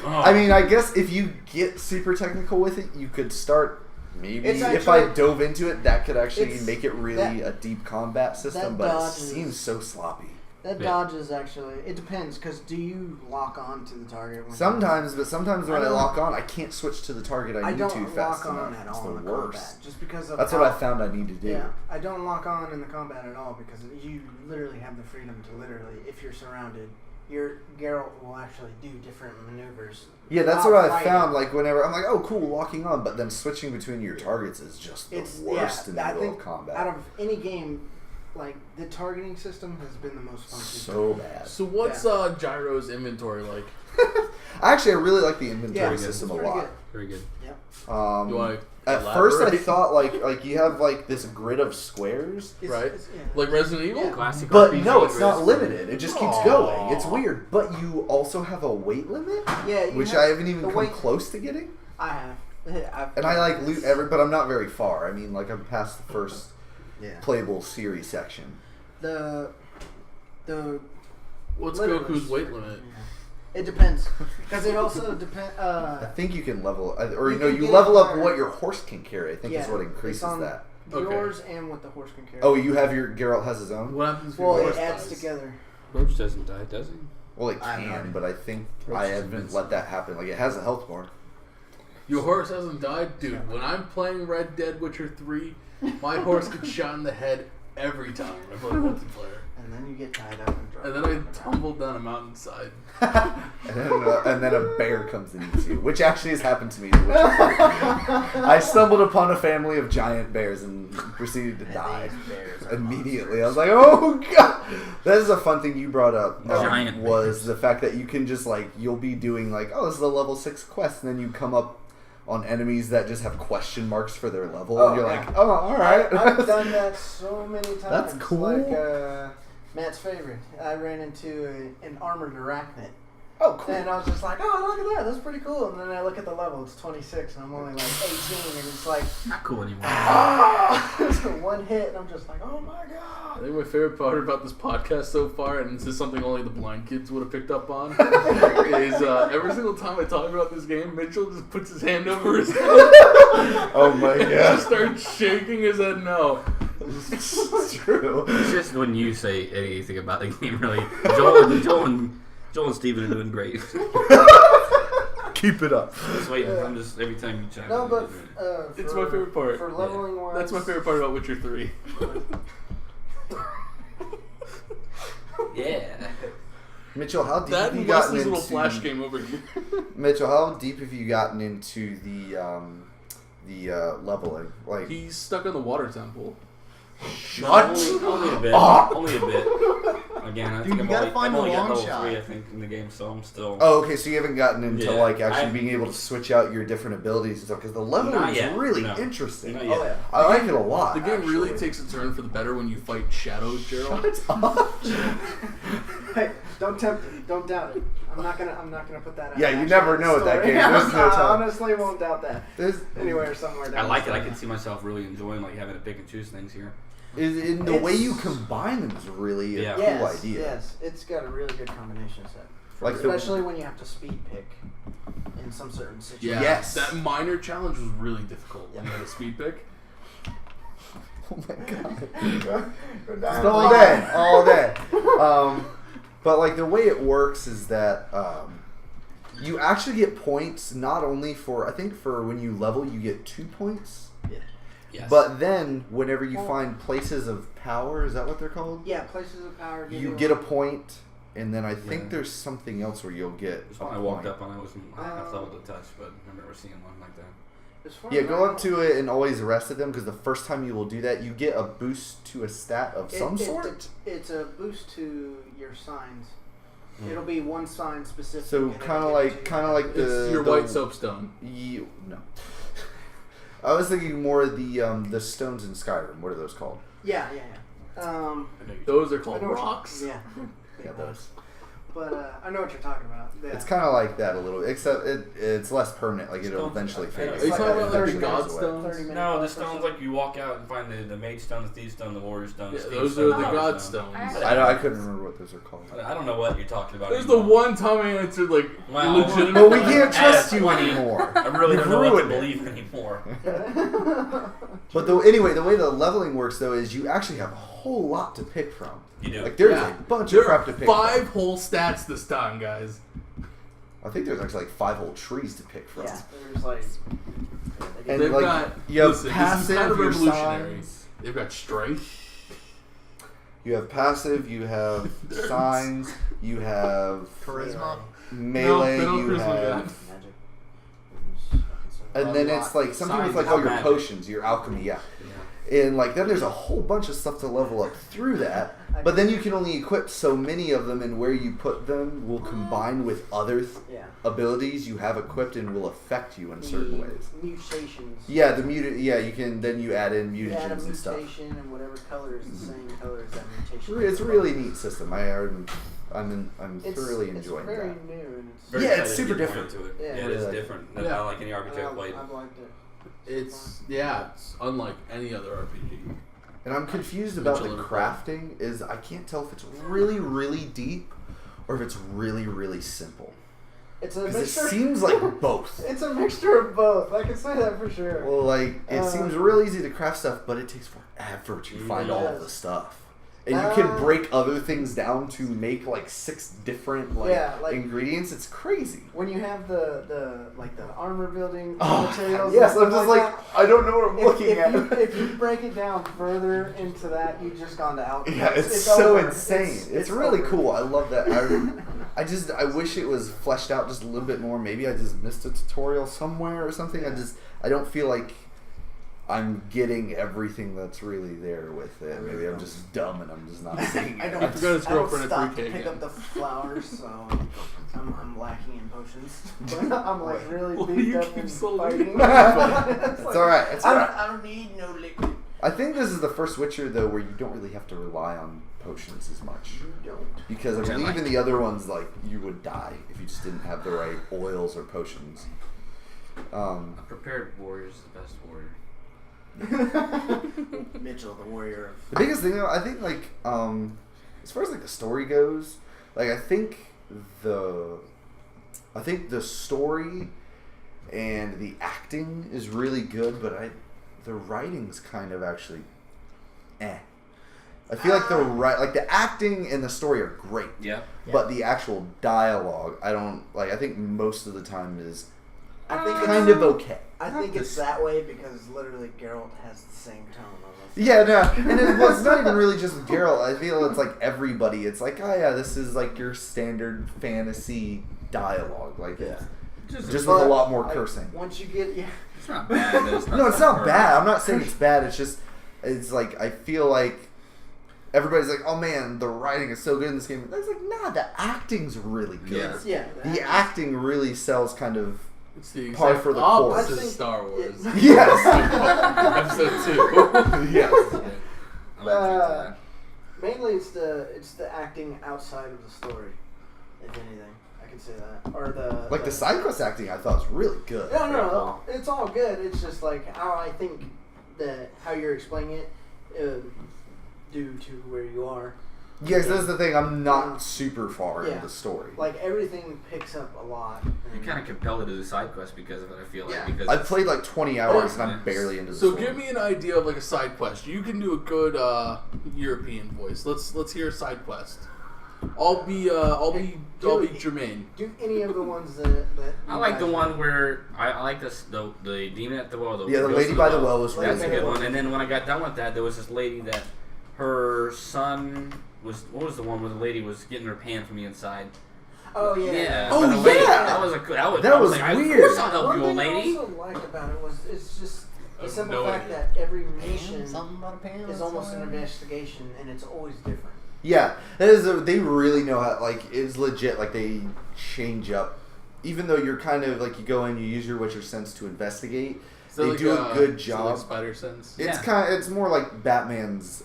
Oh. I mean, I guess if you get super technical with it, you could start. Maybe It's if I actually- dove into it, that could actually It's- make it really that- a deep combat system. that But it dodge is- seems so sloppy. That Yeah. dodge is actually. It depends, because do you lock on to the target? When Sometimes, but sometimes when I don't- lock on, I can't switch to the target I I need don't to lock fast on enough. at It's all the in the worst. combat, just because of That's how, what I found I need to do. Yeah, I don't lock on in the combat at all because you literally have the freedom to if you're surrounded, your Geralt will actually do different maneuvers. Yeah, that's without what I fighting. found. Like whenever I'm like, oh, cool, locking on, but then switching between your targets is just the It's worst in the I middle think of combat. out of any game, like the targeting system has been the most fun. So bad. So what's Gyro's inventory like? Actually, I really like the inventory Yeah, system a it's pretty lot. good. Very good. Um, You want at first, I thought like you have like this grid of squares, It's, Right. yeah. like Resident Evil? Yeah. Classic but RPG no, it's not grid. limited. It just keeps Aw. going. It's weird. But you also have a weight limit, Yeah, you which have I haven't even the come weight- close to getting. I have. And I like loot but I'm not very far. I mean, like I'm past the first Yeah. playable series section. The What's Literally. Goku's weight limit? it depends because it also depends. I think you can level, or You you know, can you get level it up higher. what your horse can carry. I think is what increases it's on that. Okay. Yours and what the horse can carry. Oh, you have your Geralt has his own. What happens if well, your it horse adds dies? together. Roach doesn't die, does he? Well, it I have no can, idea. but I think Roach I is haven't invincible. let that happen. Like it has a health bar. Your horse hasn't died? Dude, when I'm playing Red Dead Witcher 3, my horse gets shot in the head every time I play multiplayer. And then you get tied up and dropped. And then I tumbled down a mountainside. and then a bear comes and eats you, which actually has happened to me. Which is funny. I stumbled upon a family of giant bears and proceeded to die immediately. I was like, oh god! That is a fun thing you brought up. Giant was bears. the fact that you can just like you'll be doing like, oh, this is a level 6 quest, and then you come up on enemies that just have question marks for their level, and you're like, oh, all right. I've done that so many times. That's cool. Like Matt's favorite. I ran into an armored arachnid. Oh, cool. And I was just like, oh, look at that. That's pretty cool. And then I look at the level. It's 26, and I'm only like 18. And it's like, Not cool anymore. it's one hit, and I'm just like, oh, my I God. think my favorite part about this podcast so far, and this is something only the blind kids would have picked up on, is every single time I talk about this game, Mitchell just puts his hand over his head. Oh my and god. just starts shaking his head no. It's true. It's just when you say anything about the game, really. Joel and Steven are doing great. Keep it up. Just waiting. I'm just every time you chime No, in, but It's my favorite part. For leveling wise, That's my favorite part about Witcher 3. yeah. Mitchell, how deep That have you and gotten Leslie's into little flash game over here. Mitchell, how deep have you gotten into the leveling? Like, He's stuck on the water temple. shut. Only a bit. up. Only a bit. Again, I Dude, think you gotta find I'm only the got long level shot. 3, I think, in the game, so I'm still. Oh, okay. So you haven't gotten into Yeah, like actually I- being able to switch out your different abilities and stuff because the leveling Not is yet, really no. interesting. Not Oh, yet. yeah. I like it a lot. The game really actually. takes a turn for the better when you fight shadows, Gerald. Hey, don't tempt it. Don't doubt it. I'm not gonna put that out. Yeah, you actually never in the know with that story. game. There's no I time. honestly won't doubt that. There's- Anywhere somewhere down I like it. the I can see myself really enjoying like having to pick and choose things here. in the way It's- you combine them is really a Yeah. cool Yes, idea. yes, it's got a really good combination set. Like Especially when you have to speed pick in some certain Yeah, situations. Yes. that minor challenge was really difficult. Yeah. You had a speed pick. Oh my god. Go down all the day, line. all day. But like the way it works is that you actually get points not only for I think for when you level you get 2 points, Yes. but then whenever you find places of power, is that what they're called? Yeah, places of power. give You you get a point, and then I think Yeah. there's something else where you'll get. There's a one I walked point. up on. I was half level to touch, but I remember seeing one like that. As far Yeah, as go I up to it and always rest at them because the first time you will do that, you get a boost to a stat of some sort. It's a boost to your signs. Mm. It'll be one sign specific. So and it'll kind of give it like to you. It's your white soapstone. No, I was thinking more of the stones in Skyrim. What are those called? Yeah. Those are I called know what you- rocks. Yeah. Yeah, those. But I know what you're talking about. Yeah. It's kind of like that a little, except it's less permanent. Like it'll Stones- eventually fade. Are Are you like talking a about like 30 the minutes god away. stones? 30 minutes. No, the stones like you walk out and find the mage stone, the thief stone, the warrior stone, the Yeah, thief those stone, are the the power god stone. stones. I couldn't remember what those are called. I don't know what you're talking about. There's the anymore. one time I answered like Wow. legitimate. But we can't trust At you 20, anymore. I really You've don't know what to ruined it. believe anymore. But anyway, the way the leveling works though is you actually have a whole lot to pick from. You do. Like there's Yeah. a bunch There of crap are to pick 5 from. whole stats this time, guys. I think there's actually like 5 whole trees to pick from. Yeah, there's like. And They've like got you have listen, passive, this is kind of your revolutionary. signs. They've got strength. You have passive. You have signs. You have Charisma. melee. No, they don't You charisma have. guys. Magic. And then it's like something with like all your Magic. potions, your alchemy, yeah. And like then there's a whole bunch of stuff to level up through that. But then you can only equip so many of them, and where you put them will combine with other Yeah. abilities you have equipped and will affect you in certain ways. Mutations. Yeah, the mutant. Yeah, you can then you add in You add a mutagens and stuff. mutation, and whatever color is the same color as that mutation. It's a really neat system. I'm thoroughly It's enjoying very that. new, and it's. Very Yeah, it's excited to super get more different. into it. Yeah. Yeah, it is Really. different. Yeah. Not like any RPG I've played. I've liked it. It's unlike any other RPG. And I'm confused about the Vigilante. crafting. Is I can't tell if it's really, really deep or if it's really, really simple. It's a Because it mixture. seems like both. It's a mixture of both. I can say that for sure. Well, like it seems real easy to craft stuff, but it takes forever to find all of Yes. the stuff. and you can break other things down to make like 6 different ingredients. It's crazy. When you have the armor building Oh, materials. yes, and I'm stuff just like I don't know what I'm looking at. If you break it down further into that, you've just gone to alchemy. Yeah, it's so over. insane. It's really cool. I love that. I wish it was fleshed out just a little bit more. Maybe I just missed a tutorial somewhere or something. I don't feel like I'm getting everything that's really there with it. Maybe I'm just dumb and I'm just not seeing it. I forgot his girlfriend at stop 3K to pick again. up the flowers, so I'm lacking in potions. But I'm like really Well, beat you up keep and soloing. fighting. It's alright. It's alright. I don't need no liquid. I think this is the first Witcher though where you don't really have to rely on potions as much. You don't. Because I believe in the other ones, like you would die if you just didn't have the right oils or potions. A prepared warrior is the best warrior. Mitchell, the warrior of. The biggest thing though, I think like as far as like the story goes, like I think the story and the acting is really good, but the writing's kind of actually I feel like the acting and the story are great. Yeah. But the actual dialogue, I think most of the time is I think kind of okay. I think it's that way because literally Geralt has the same tone almost. Yeah, no, and it's not even really just Geralt. I feel it's like everybody. It's like, oh yeah, this is like your standard fantasy dialogue. Like, it's just with a lot more cursing. Once you get, It's not bad. But it's not No, it's not perfect. bad. I'm not saying it's bad. It's like I feel like everybody's like, oh man, the writing is so good in this game. It's like, nah, the acting's really good. The acting really sells kind of. It's the Par exact for the opposite course. of Star Wars. Yes. Episode 2. Yes. I like that. mainly it's the acting outside of the story, if anything. I can say that. Or the side quest acting I thought was really good. No, it's all good. It's just like how I think that how you're explaining it, due to where you are. Yes, that's the thing. I'm not super far into the story. Like everything picks up a lot. You're kind of compelled to do side quests because of it. I feel like because I've played like 20 hours and I'm Yeah. barely into the So story. give me an idea of like a side quest. You can do a good European voice. Let's hear a side quest. I'll be Jermaine. Do any of the ones that I like the one where I like the demon at the well. Yeah, the lady by the well was really That's a good. good one. And then when I got done with that, there was this lady that her son was. What was the one where the lady was getting her pan from the inside? Oh yeah. Yeah. Oh, but the lady- yeah! That was That was like, weird. Of course I'll help One you, old thing lady. I also liked about it was it's just the have simple no fact idea. that every mission Something about a pan. is almost an investigation and it's always different. Yeah, they really know how, like, it's legit, like, they change up. Even though you're kind of, like, you go in, you use your Witcher sense to investigate, So they do a good job. Like Spider Sense. It's Yeah. it's more like Batman's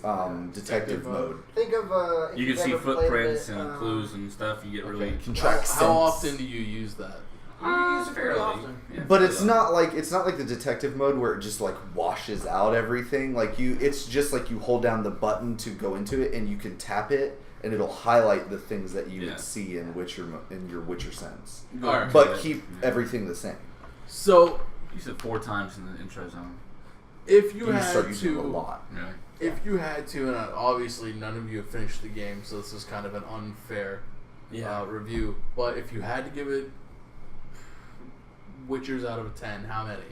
detective mode. Think of if You you've can see ever played footprints it, and clues and stuff. You get really. Can track How sense. often do you use that? You use it pretty fairly. often. Yeah, But it's fairly. not like the detective mode where it just like washes out everything. Like it's just like you hold down the button to go into it and you can tap it and it'll highlight the things that you would see in your Witcher sense. Alright. But keep everything the same. So You said 4 times in the intro zone. if you You had start using it a to, lot. Really? if you had to, and obviously none of you have finished the game, so this is kind of an unfair review. But if you had to give it Witchers out of 10, how many?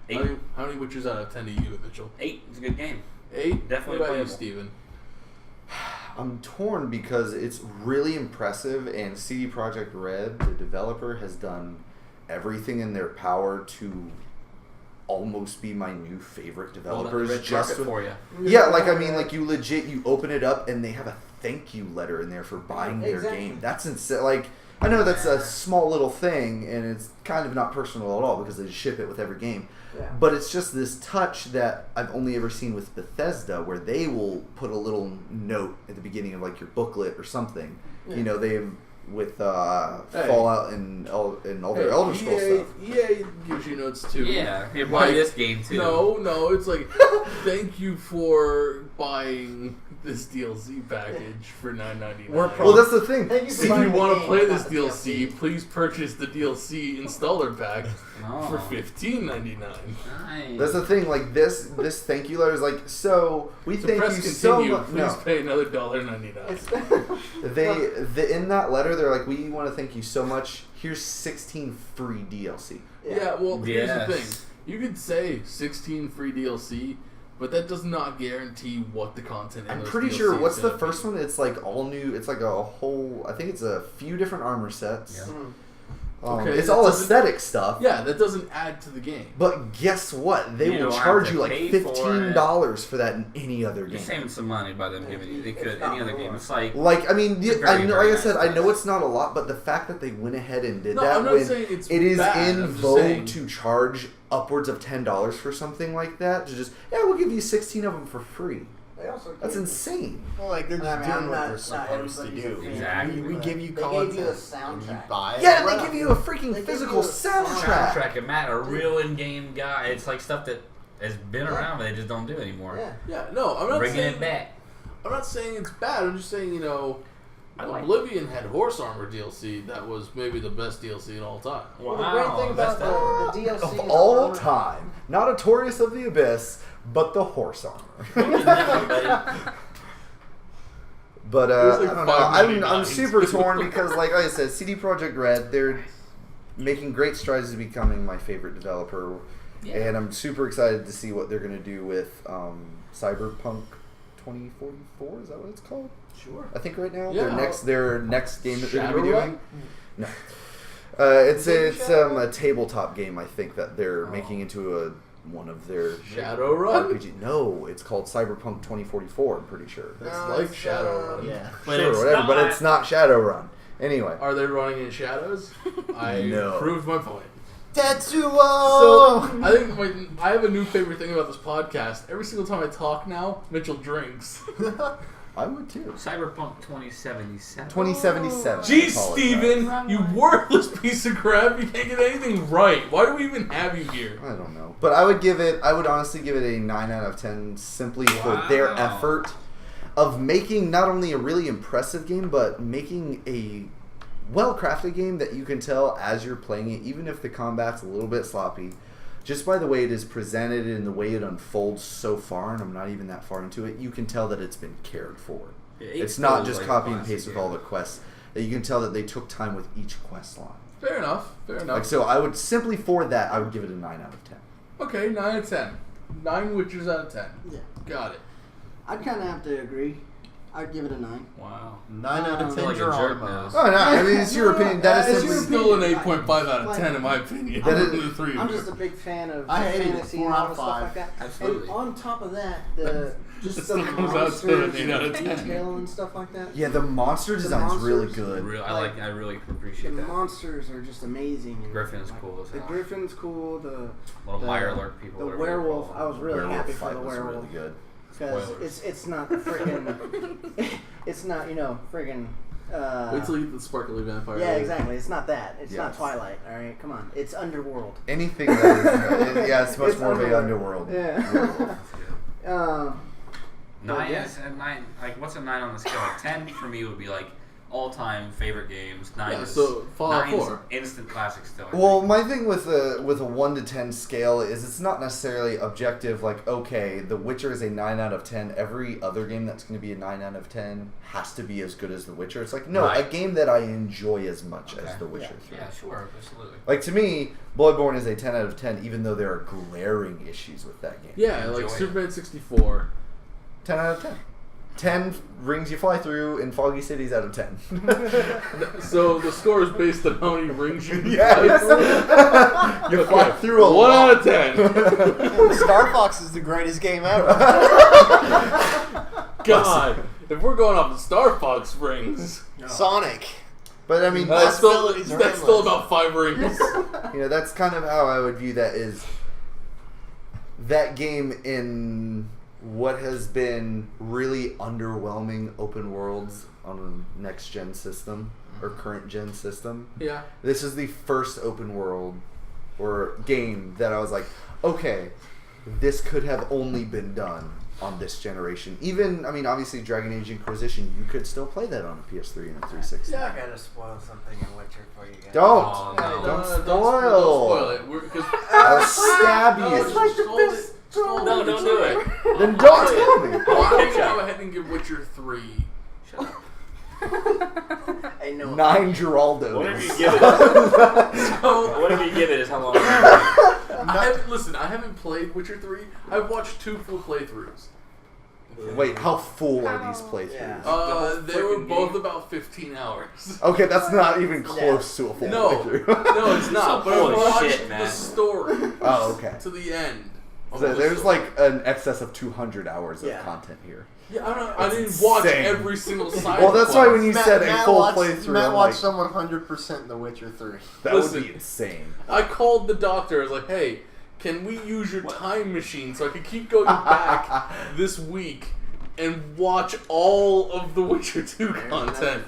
8. How many Witchers out of 10 do you give it, Mitchell? 8. It's a good game. 8? Definitely What about you, playable. Steven? I'm torn because it's really impressive, and CD Projekt Red, the developer, has done everything in their power to almost be my new favorite developers. Red Just carpet with, for you. yeah, like I mean, like you open it up and they have a thank you letter in there for buying their Exactly. game. That's insane. Like I know that's a small little thing, and it's kind of not personal at all because they just ship it with every game. Yeah. But it's just this touch that I've only ever seen with Bethesda, where they will put a little note at the beginning of like your booklet or something. Yeah. You know, Fallout and all their Elder Scrolls stuff. EA gives you notes too. Yeah, here, buy this game too. No, it's like, thank you for buying this DLC package for $9.99. Well, that's the thing. Thank you for If buying you the want to game, play not this the DLC, please purchase the DLC installer pack for Oh, $15.99. nice. That's the thing. Like this thank you letter is like, so we To thank press you continue, so much. please No, pay another $1.99. It's in that letter, they're like, we want to thank you so much. Here's 16 free DLC. Yeah, well, here's the Yes. thing. You could say 16 free DLC, but that does not guarantee what the content in I'm those pretty DLC sure. is What's the gonna first be. one? It's like all new. It's like a whole. I think it's a few different armor sets. Yeah. Okay, It's that all doesn't- aesthetic stuff. Yeah, that doesn't add to the game. But guess what? They You will don't charge have you to like pay for it. $15 for that in any other You're game. saving some money by them giving you. They It's could not any other more. game. It's like Like, I mean, It's a I very, know, very like I said, nice I know price. it's not a lot, but the fact that they went ahead and did No, that I'm not when saying it's it is bad, in I'm just vogue saying- to charge upwards of $10 for something like that, to just, yeah, we'll give you 16 of them for free. They also That's gave- insane. Well, like they're just I mean, doing I'm what not- they're not supposed to everybody's do. a fan. Exactly. We give you They content. gave you a and you soundtrack. buy it. Yeah, and well, they give you a freaking they give physical you a soundtrack. soundtrack and Matt, a real in-game guy. It's like stuff that has been Yeah. around, but they just don't do anymore. Yeah. Yeah, no, I'm not Bringing saying it back. I'm not saying it's bad. I'm just saying, I like- Oblivion had horse armor DLC. That was maybe the best DLC in all time. Well, the great thing about that's the DLC Of and all armor- time. Not Notorious of the Abyss, but the horse armor. But It was like I don't know. $5.99 I'm super too. torn because, like I said, CD Projekt Red, they're making great strides to becoming my favorite developer, and I'm super excited to see what they're going to do with Cyberpunk 2044. Is that what it's called? Sure. I think right now Yeah. their next game that they're going to be Shadowrun? doing. No, it's a tabletop game. I think that they're making into one of their Shadowrun? RPG. No, it's called Cyberpunk 2044. I'm pretty sure. That's No, like it's, Shadowrun. Yeah. But Sure, it's whatever, but not. it's not Shadowrun. Anyway, Are they running in shadows? I No. proved my point. Tetsuo! So I think I have a new favorite thing about this podcast. Every single time I talk now, Mitchell drinks. I would too. Cyberpunk 2077. 2077. Jeez, I apologize. Steven, Wrong you one. worthless piece of crap! You can't get anything right. Why do we even have you here? I don't know, but I would honestly give it a 9 out of 10 simply for their Wow. effort of making not only a really impressive game, but making a well-crafted game that you can tell as you're playing it, even if the combat's a little bit sloppy, just by the way it is presented and the way it unfolds so far, and I'm not even that far into it, you can tell that it's been cared for. Yeah, It's not feels just like copy a and paste classic with all game. the quests. That you can tell that they took time with each quest line. Fair enough. Fair enough. Like, so I would simply for that, I would give it a 9 out of 10. Okay, 9 out of 10. 9 Witchers out of 10. Yeah. Got it. I'd kind of have to agree. I'd give it a 9. Wow. 9 out I of feel 10 like a jerk Geronimo's. now. Oh, no, I mean, it's your opinion. That is It's simply... still an 8.5 out of 10 in my opinion. That is- The three of I'm you. just a big fan of I hated it. fantasy 4 and out all of the stuff 5. like that. Absolutely. And on top of that, the It just the still comes out to an monsters 8 out and of the 10. detail and stuff like that. Yeah, the monster design's really monsters- good. I really The appreciate that. monsters are just amazing. And Griffin's cool as The hell. Griffin's cool. The Little the- Mirelurk people. The whatever they're werewolf. called. I was really Werewolf happy for fight the was werewolf really good. because Spoilers. it's not the freaking it's not freaking. Wait till you get the sparkly vampire. Yeah, exactly. It's not that. It's not Yes. Twilight. All right, come on. It's Underworld. Anything that is... yeah, it's much It's more of a Underworld. underworld. Yeah. werewolf. Um, 9 yeah. is a 9. Like, what's a 9 on the scale? Like 10 for me would be like all-time favorite games. 9 Yeah, is so Fallout 9's 4. instant classic still. I Well, think. my thing with a 1 to 10 scale is it's not necessarily objective. Like, okay, The Witcher is a 9 out of 10. Every other game that's going to be a 9 out of 10 has to be as good as The Witcher. It's like, no, Right. a game that I enjoy as much as Okay. The Witcher 3. Yeah, sure, absolutely. Like, to me, Bloodborne is a 10 out of 10, even though there are glaring issues with that game. Yeah, like Enjoy it. Superman 64. 10 out of 10. 10 rings you fly through in foggy cities out of 10. So the score is based on how many rings you Yes. fly through. You fly through a 1 lot. out of 10. Star Fox is the greatest game ever. God, if we're going off the Star Fox rings, Sonic. But I mean, that's still, Possibilities are that's still endless. about 5 rings. you know, that's kind of how I would view that is that game in what has been really underwhelming open worlds on a next gen system. or current gen system. Yeah. This is the first open world or game that I was like, okay, this could have only been done on this generation. Even, I mean, obviously Dragon Age Inquisition, you could still play that on a PS3 and a 360. I gotta spoil something in Witcher for you guys. Don't! Oh, no. Don't Don't spoil! spoil it. Because I'll stab It's you! like the best. No, don't do it. Then don't tell me! Why don't we go ahead and give Witcher 3? Shut up. I know. 9 Geraldos. Whatever you give it, So, whatever you give it is how long. listen, I haven't played Witcher 3. I've watched 2 full playthroughs. Wait, how full are these Oh. playthroughs? Yeah. They were freaking both game. about 15 hours. Okay, that's not even close to a full No, playthrough. no, it's not. So But full I of watched shit, the man. story Oh, okay. to the end. of So the there's story. like an excess of 200 hours of Yeah. content here. Yeah, I didn't That's watch insane. every single side. Well, that's why when you Matt- said a Matt full watched- playthrough, Matt I'm watched like, someone 100% The Witcher 3. that Listen. would be insane. I called the doctor. I was like, "Hey, can we use your time machine so I can keep going back this week and watch all of the Witcher 2 content?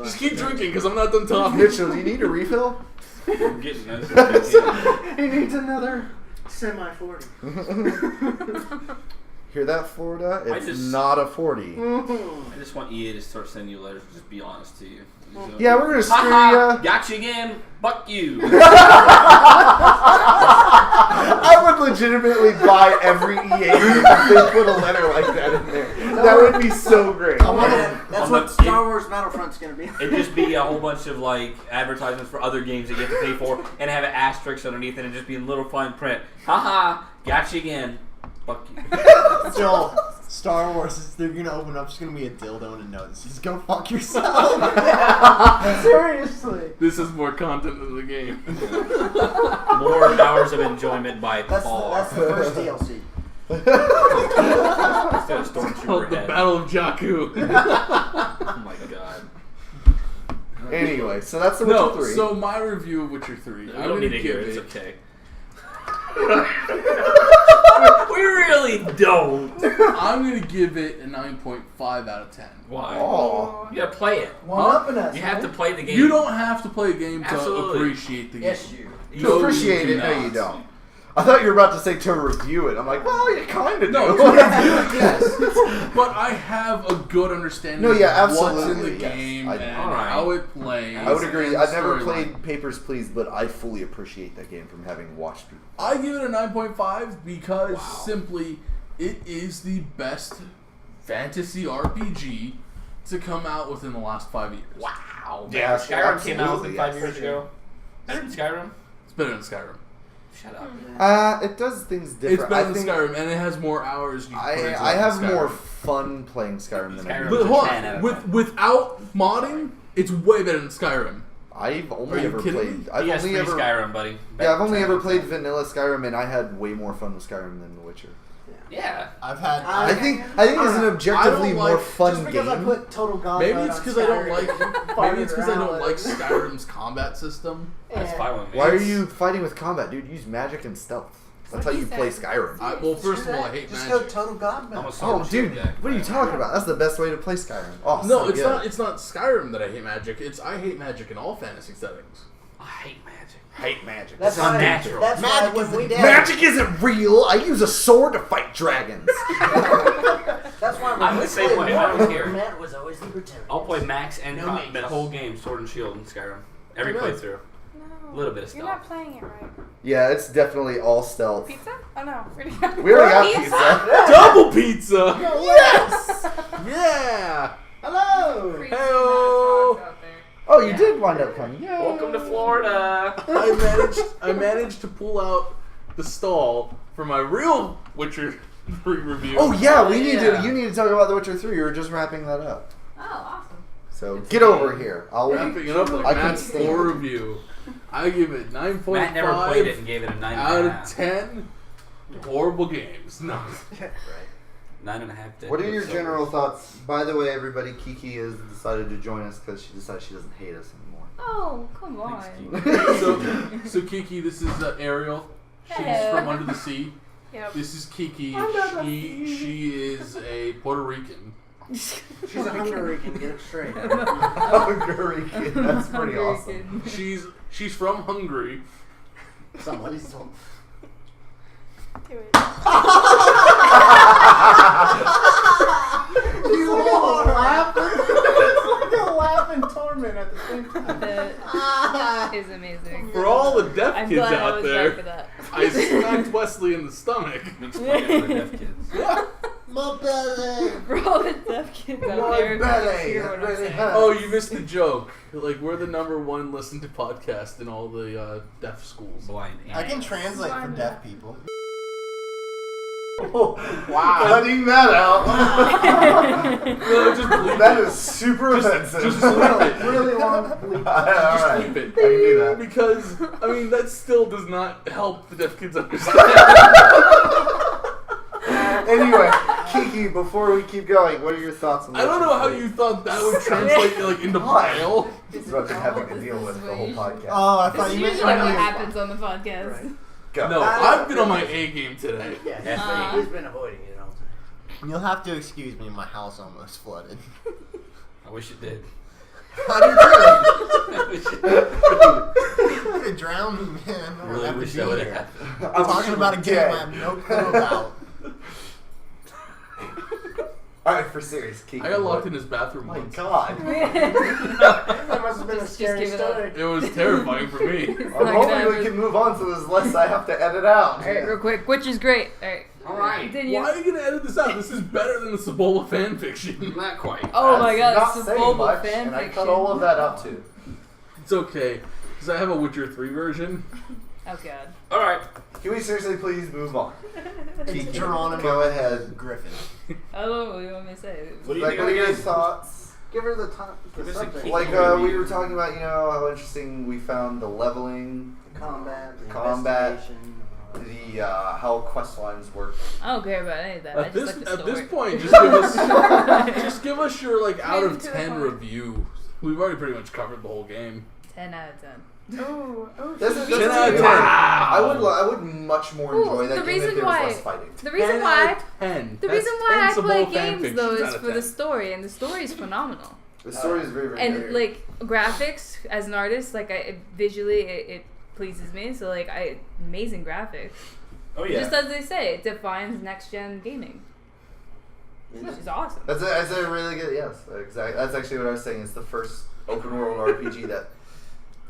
Just keep drinking because I'm not done talking." Mitchell, do you need a refill? I'm getting this. He needs another semi-40. Hear that, Florida? I It's just- not a 40. I just want EA to start sending you letters and just be honest to you. Yeah, we're gonna screw Haha, ya. got you again. Fuck you. I would legitimately buy every EA game if they put a letter like that in there. That would be so great. That's I'm what not- Star Wars Battlefront's gonna be. It'd just be a whole bunch of like advertisements for other games that you have to pay for, and have an asterisk underneath it, and just be in little fine print. Haha, got you again. Fuck you. Joel, Star Wars, they're gonna open up, it's gonna be a dildo and a note that says, go fuck yourself. Seriously. This is more content than the game. More hours of enjoyment by That's far. the first DLC. Instead of Called Stormtrooper the head. Battle of Jakku. Oh my god. Anyway, so that's the Witcher No, 3. so my review of Witcher 3. We I'm don't gonna need to give hear it. It's it. okay. We really don't. I'm gonna give it a 9.5 out of 10. Why? Oh. You gotta play it. One-upping us. You have to play the game. You don't have to play a game to Absolutely. appreciate the game. Yes, you. To appreciate it, no, you don't. I thought you were about to say to review it. I'm like, well, you kind of No, do. yes. But I have a good understanding No, yeah, of what's in absolutely, the yes. game I- and Alright. how it plays. I would agree. and I've never storyline. played Papers, Please, but I fully appreciate that game from having watched people. I give it a 9.5 because Wow. simply it is the best fantasy RPG to come out within the last 5 years. Wow. Yeah, Skyrim came out absolutely, within 5 yes. years ago. Better than Skyrim? It's better than Skyrim. Shut up. It does things different. It's better I than think Skyrim, and it has more hours. You can put into I it have than Skyrim. more fun playing Skyrim than I Skyrim. do. But hold 10 out on, of 10. without modding, it's way better than Skyrim. I've Are only you ever kidding played. me? I've PS3 only ever. Skyrim, buddy. Yeah, I've only 10 ever out of played 10. vanilla Skyrim, and I had way more fun with Skyrim than The Witcher. Yeah. I've had. I think it's an objectively I don't more like- fun Just because I game. put Total God Maybe mode it's on because I don't Skyrim, like. farted Maybe it's because I don't around like with it. Skyrim's combat system. That's Yeah. fine with me. Why are you fighting with combat, dude? Use magic and stealth. That's how What you he play said. Skyrim. Well, first of all, I hate Just magic. go Total God I'm a mode. sword Oh, and dude, shield guy. what are you talking about? That's the best way to play Skyrim. Oh, No, so it's good. not. It's not Skyrim that I hate magic. It's I hate magic in all fantasy settings. I hate magic. Hate magic. That's It's why- unnatural. That's why Magic when isn't- we did. Magic isn't real. I use a sword to fight dragons. That's why when I'm we the same played way, I don't War, care. Matt was always libertarian. I'll play max and No the mages. whole game, sword and shield in Skyrim. Every Okay. playthrough. No. Little bit of You're stealth. not playing it right. Yeah, it's definitely all stealth. Pizza? Oh no. We already got pizza. Double pizza. Yes. Yeah. Hello. Heyo. Oh, you did wind up coming. Yeah. Welcome to Florida. I managed to pull out the stall for my real Witcher 3 review. Oh yeah, we need Yeah. to. You need to talk about The Witcher 3. You were just wrapping that up. Oh, awesome. So get over here. I'll. Wrapping it up like I can Matt's stand full it. review. I give it 9.5 Matt never played it and gave it a 9 out of 10. Horrible games. No. Right. 9.5. What are your general thoughts? By the way, everybody, Kiki has decided to join us because she decided she doesn't hate us anymore. Oh, come on. So Kiki, this is Ariel. She's Hello. from Under the Sea. Yep. This is Kiki. Under the sea. She is a Puerto Rican. She's a Hungarian. Get it straight. Hungarian. That's pretty awesome. She's from Hungary. Somebody's told. Do it. You all laughing. It's like a laughing torment at the same time. That is amazing. For all the deaf I'm kids glad I out was there, back for that. I smacked Wesley in the stomach. Explain it for the deaf kids. My belly. For all the deaf kids out My there, who belly. hear what I'm Really saying. hurts. Oh, you missed the joke. Like, we're the #1 listened to podcast in all the deaf schools. Blind. I can translate for deaf people. Oh, wow. Cutting that out. No, just bleep That it. is super offensive. Just bleep it. Really long bleep. Alright. Just bleep it. I can do that. Because, I mean, that still does not help the deaf kids understand. Anyway, Kiki, before we keep going, what are your thoughts on I don't know how you thought that would translate like into braille. This is what I've been having to deal with the whole podcast. Oh, I thought It's you meant usually what earlier. happens on the podcast. Right. Go. No, I've been on my A game today. Yeah, he's been avoiding it all the time. You'll have to excuse me. My house almost flooded. I wish it did. How do you do I wish it did. it? You could drown me, man. I I don't really have to wish be that would have here. happened. I'm talking about a game I have no clue about. Alright, for serious, Kiki. I got locked in his bathroom My once. God. That must have been a Just scary give it up. story. It was terrifying for me. It's I'm not gonna hoping we happen. can move on so there's less I have to edit out. Alright, real quick, which is great. Alright. Alright. Continue. Why are you gonna edit this out? This is better than the Cibola fanfiction. Not quite. Oh my god, That's it's not a saying global much, fan and I fiction. cut all of that up too. It's okay, because I have a Witcher 3 version. Oh god. Alright. Can we seriously please move on? It's Geronimo Go ahead. Griffin. I don't know what you want me to say. What do you Like, think what are your again? thoughts? Give her the time. Give The us a subject. key. Like, we were talking about, how interesting we found the leveling, Combat. The Combat. investigation. how quest lines work. I don't care about any of that. I At just this like the at story. this point, just give us your like out of 10 review. We've already pretty much covered the whole game. 10 out of 10. Oh, This is 10 out of 10. I would much more Ooh, enjoy that the game reason if there why- was less fighting. The reason 10 why out of 10. the That's reason why 10 I play Cibola games though fanfictions out is of for the 10. story, and the story is phenomenal. The story is very, very And good. like graphics, as an artist, like visually it pleases me. So like amazing graphics. Oh Just yeah. as they say, it defines next gen gaming, which is awesome. That's a really good, yes, exactly. That's actually what I was saying. It's the first open world RPG that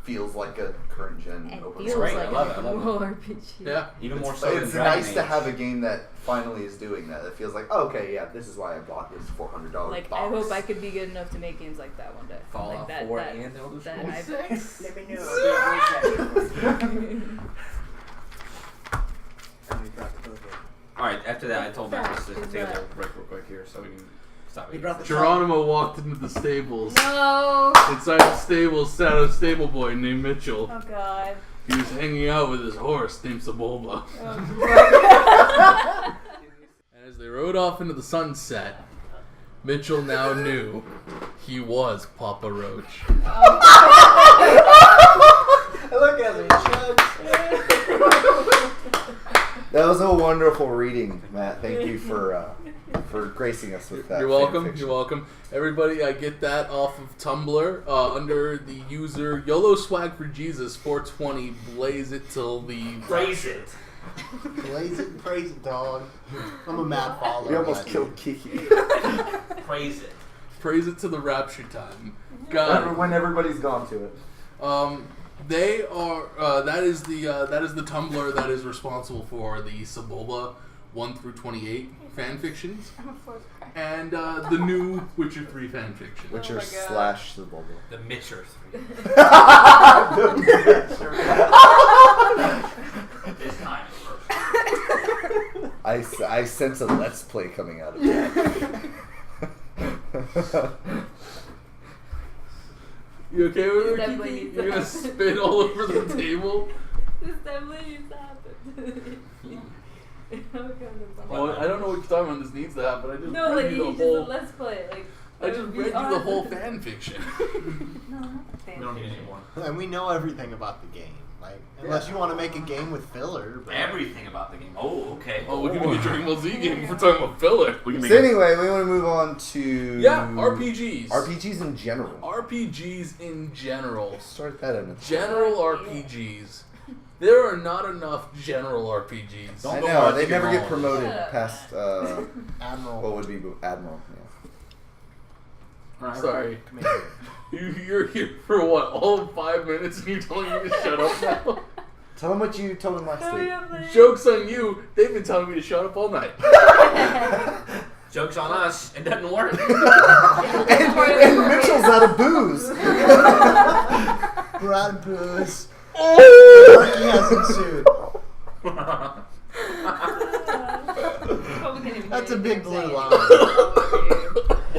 feels like a current gen And open feels world. great. like I love a it, I love it. real RPG. Yeah. Even more It's, so than it's Dragon nice to Age. have a game that finally is doing that. It feels like, oh, okay, yeah, this is why I bought this $400 Like box. I hope I could be good enough to make games like that one day. Fallout like that, 4 that, and Elder that Scrolls I've- Let me know. Alright, after that I told Matt to Is take a that- little break real quick here so we can stop He eating. brought the Geronimo walked into the stables. No. Inside the stables sat a stable boy named Mitchell. Oh god. He was hanging out with his horse named Sebulba. Oh. And as they rode off into the sunset, Mitchell now knew he was Papa Roach. Look at me, chugs. That was a wonderful reading, Matt. Thank you for gracing us with that. You're welcome. fan fiction. You're welcome. Everybody, I get that off of Tumblr under the user YOLO Swag for Jesus 420. Blaze it till the Praise it. Blaze it, praise it, dog. I'm a mad follower. We almost of that killed Kiki. Praise it. praise it to the rapture time. God. When everybody's gone to it. They are. That is the Tumblr that is responsible for the Sebulba 1 through 28 fan fictions and the new Witcher 3 fan fiction. Witcher my God. slash the Bulba. The Mitcher 3. This time first. I sense a Let's Play coming out of that. You okay with it? Definitely Kiki? needs You're to gonna happen. spit all over the table. This definitely needs to happen. Oh god, that's Well, I don't know what you're talking about. This needs to happen. I just No, read like you you the just whole. let's play. Like I just read you the whole fan fiction. No, not the fan We don't need fiction. any more. And we know everything about the game. Like, unless you want to make a game with filler. But... Everything about the game. Oh, okay. Oh, we can make a Dragon Ball Z game if we're talking about filler. We can So make anyway, we want to move on to RPGs. RPGs in general. RPGs in general. Start that in. General RPGs. There are not enough general RPGs. Don't I go know hard they to get never get wrong. promoted Yeah. past Admiral. what would be Admiral. Yeah. Sorry. Commander. You're here for what? All 5 minutes and you're telling me to shut up now? Tell them what you told them last Hurry week. up, buddy. Joke's on you. They've been telling me to shut up all night. Joke's on us. It doesn't work. and Mitchell's out of booze. We're out of booze. Oh! Marky has ensued. That's a big blue line.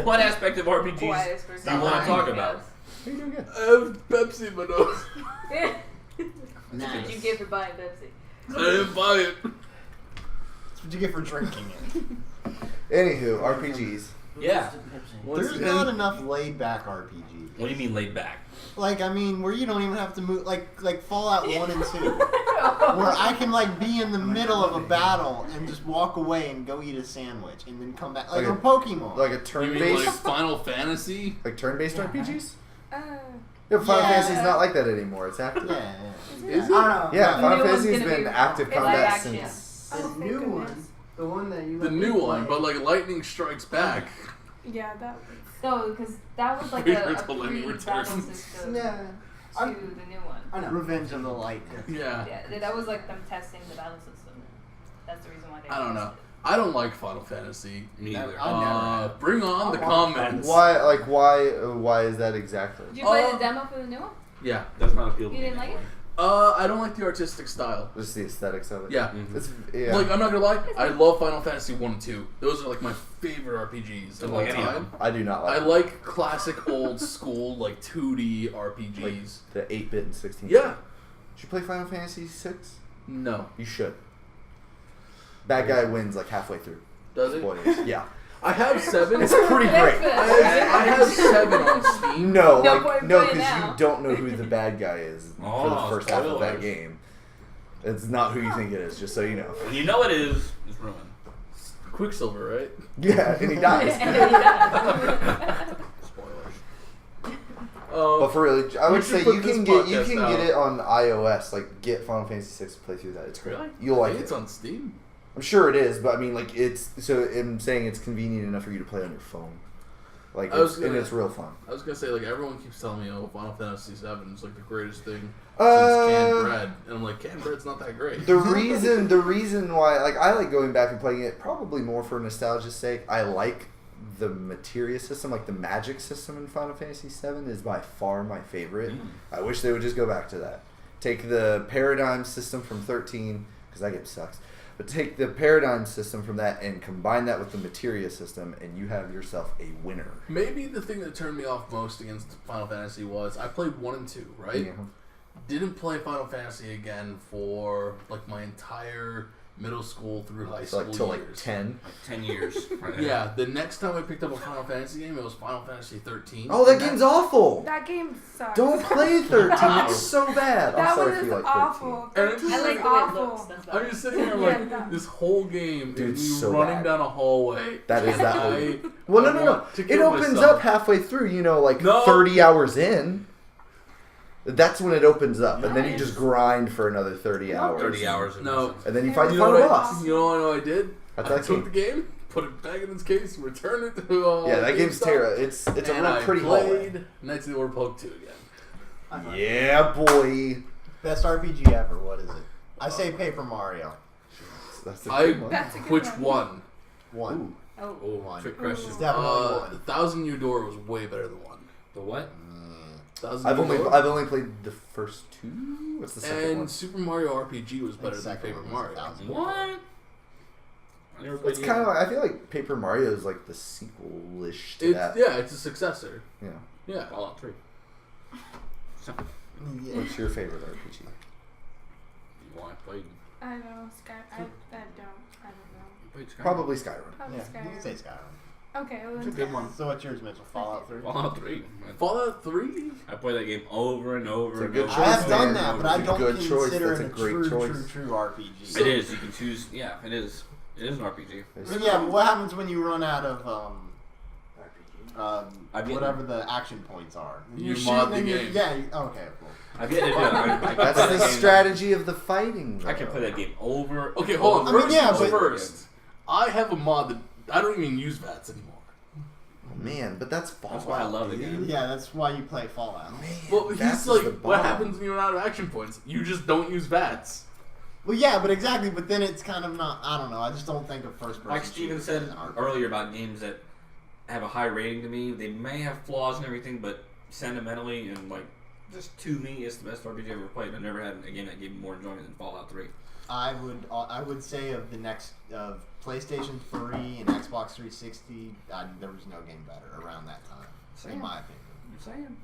What aspect of RPGs Quietest person do you want to talk about? How you doing good? I have Pepsi in my nose. That's what you get for buying Pepsi. I didn't buy it. That's what you get for drinking it. Anywho, RPGs. Yeah. Once There's again- not enough laid back RPGs. What do you mean laid back? Like, I mean, where you don't even have to move, like Fallout 1 and 2. Where I can, like, be in the middle of a battle and just walk away and go eat a sandwich and then come back. Like Like a a- Pokemon. Like a You mean turn-based, like Final Fantasy? like turn-based RPGs. Uh, Yeah, Final Yeah. Fantasy's not like that anymore. It's active. yeah. Is I don't know. Yeah, The Final new one's Fantasy's gonna been be active live combat action. since. The Oh, thank new one. goodness. The one that you The let me new one, play. but like Lightning Strikes Back. Yeah, that was. no, because that was like Wait a till Lightning pre-battle returns. system Yeah. to the new one. I know. Revenge of the Light. Yeah. Yeah, that was like them testing the battle system. That's the reason why they. I don't know. released I don't like Final Fantasy. Me Never- either. I never have. Bring on the I want comments. Why? Like why is that exactly? it. Did you play Oh. the demo for the new one? Yeah. Does not appeal to You me didn't like anymore. I don't like the artistic style. Just the aesthetics of it. Yeah. Mhm. It's yeah. Like, I'm not gonna lie, I love Final Fantasy 1 and 2. Those are like my favorite RPGs of Don't all like any of time. them. I do not like. I like classic old school, like 2D RPGs. like the 8-bit and 16. Yeah. Did you play Final Fantasy 6? No. You should. Bad guy wins like halfway through. Does it? Spoilers. Yeah. I have 7. It's pretty great. I have 7 on Steam. No, No like, point no, playing because now. you don't know who the bad guy is for the Oh, first half of that spoilers. game. It's not who you think it is, just so you know. When you know it is, it's ruined. Quicksilver, right? Yeah, and he dies. Spoilers. But for real, I We would should say put you this can get podcast it on iOS. Like get Final Fantasy 6 to play through that. It's great. Really? You'll like Hey, it. it's on Steam. I'm sure it is, but I mean, like it's so. I'm saying it's convenient enough for you to play on your phone. Like I was it's, and gonna- it's real fun. I was gonna say, like, everyone keeps telling me, oh, Final Fantasy 7 is like the greatest thing since Uh, canned bread. And I'm like, canned bread's not that great. The reason why, like, I like going back and playing it probably more for nostalgia's sake. I like the materia system, like the magic system in Final Fantasy VII is by far my favorite. I wish they would just go back to that. Take the paradigm system from 13, because that game sucks. But take the paradigm system from that and combine that with the materia system, and you have yourself a winner. Maybe the thing that turned me off most against Final Fantasy was I played 1 and 2, right? Yeah. Didn't play Final Fantasy again for like my entire middle school through high So, school like till like years. 10. Like 10 years. Right? Yeah, the next time I picked up a Final Fantasy game, it was Final Fantasy 13. Oh, that And game's awful. That game sucks. Don't play 13. It's so bad. I'm That sorry one if is you like 13. awful. And it's 13 just I is like the way it looks. awful. That's I'm about just it. sitting here Yeah, like that- this whole game Dude, is me so running bad. down a hallway. That is that I- whole. Well, I no. want to It kill opens myself. up halfway through, like No. 30 hours in. That's when it opens up, and then you Nice. just grind for another 30 hours. 30 hours. No. And then you fight the You know final what boss. You know what I know I did? That's I that took game. the game, put it back in its case, returned it to Yeah, that game's GameStop, terrible. It's a and real I pretty hallway. played Knights of the Old Republic 2 again. Yeah, boy. Best RPG ever. What is it? I say Paper Mario. That's a I good one. That's a good which one. One. Oh, Oh, One. trick question. It's definitely one. Thousand Year Door was way better than 1. The what? Thousand I've Year only Door? I've only played the first two. What's the second And one? Super Mario RPG was better than Second Paper one was Mario. 1,000. What? I never played It's the kind of other. like, I feel like Paper Mario is like the sequel-ish to It's, that. yeah, it's a successor. Yeah. Yeah. Fallout 3. Yeah. What's your favorite RPG? Well, I played. I know, Sky. I don't know. You played Skyrim. Probably Skyrim. Probably Yeah, Skyrim. you can say Skyrim. Okay, well, It's a good one. So what's yours, Mitchell? Fallout 3? Fallout 3. Fallout 3? I play that game over and over It's a and good over. I have choice, done man. that, but I don't Good choice. consider That's it a a great true, choice. true RPG. It is. You can choose. Yeah, it is. It is an RPG. But yeah, but what happens when you run out of RPG. whatever the action points are? You You're mod shooting the and you're- game. Yeah. Okay. Cool. I've yet to do it. I can That's play the that game- strategy of the fighting. I can play that game over. Okay, and hold on. over I mean, yeah, First things but- first. I have a mod that I don't even use VATS anymore. Man, but that's Fallout. That's why I love the game. Yeah, that's why you play Fallout. Man, Well, that's he's the like, what bomb. happens when you run out of action points? You just don't use VATS. Well, yeah, but exactly. But then it's kind of not. I don't know. I just don't think of first person. Like Steven said earlier about games that have a high rating to me, they may have flaws and everything, but sentimentally and like just to me, it's the best RPG I've ever played. I've never had a game that gave me more enjoyment than Fallout 3. I would say of the next of PlayStation 3 and Xbox 360, there was no game better around that time, in my opinion. I'm saying.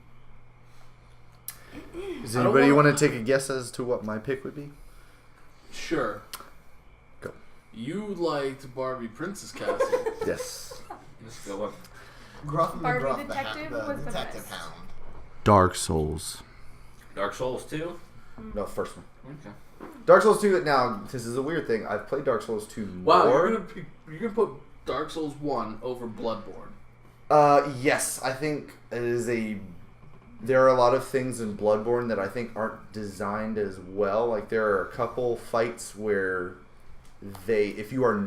Does I don't anybody wanna- want to take a guess as to what my pick would be? Sure. Go. You liked Barbie Princess Castle. Yes. Let's go up. Gruff and Barbie McGruff, Detective the was the detective best. hound. Dark Souls. Dark Souls 2. No, first one. Okay. Dark Souls 2. Now, this is a weird thing. I've played Dark Souls 2 Wow, more. you're gonna put Dark Souls 1 over Bloodborne. Yes, I think it is there are a lot of things in Bloodborne that I think aren't designed as well. Like, there are a couple fights where if you aren't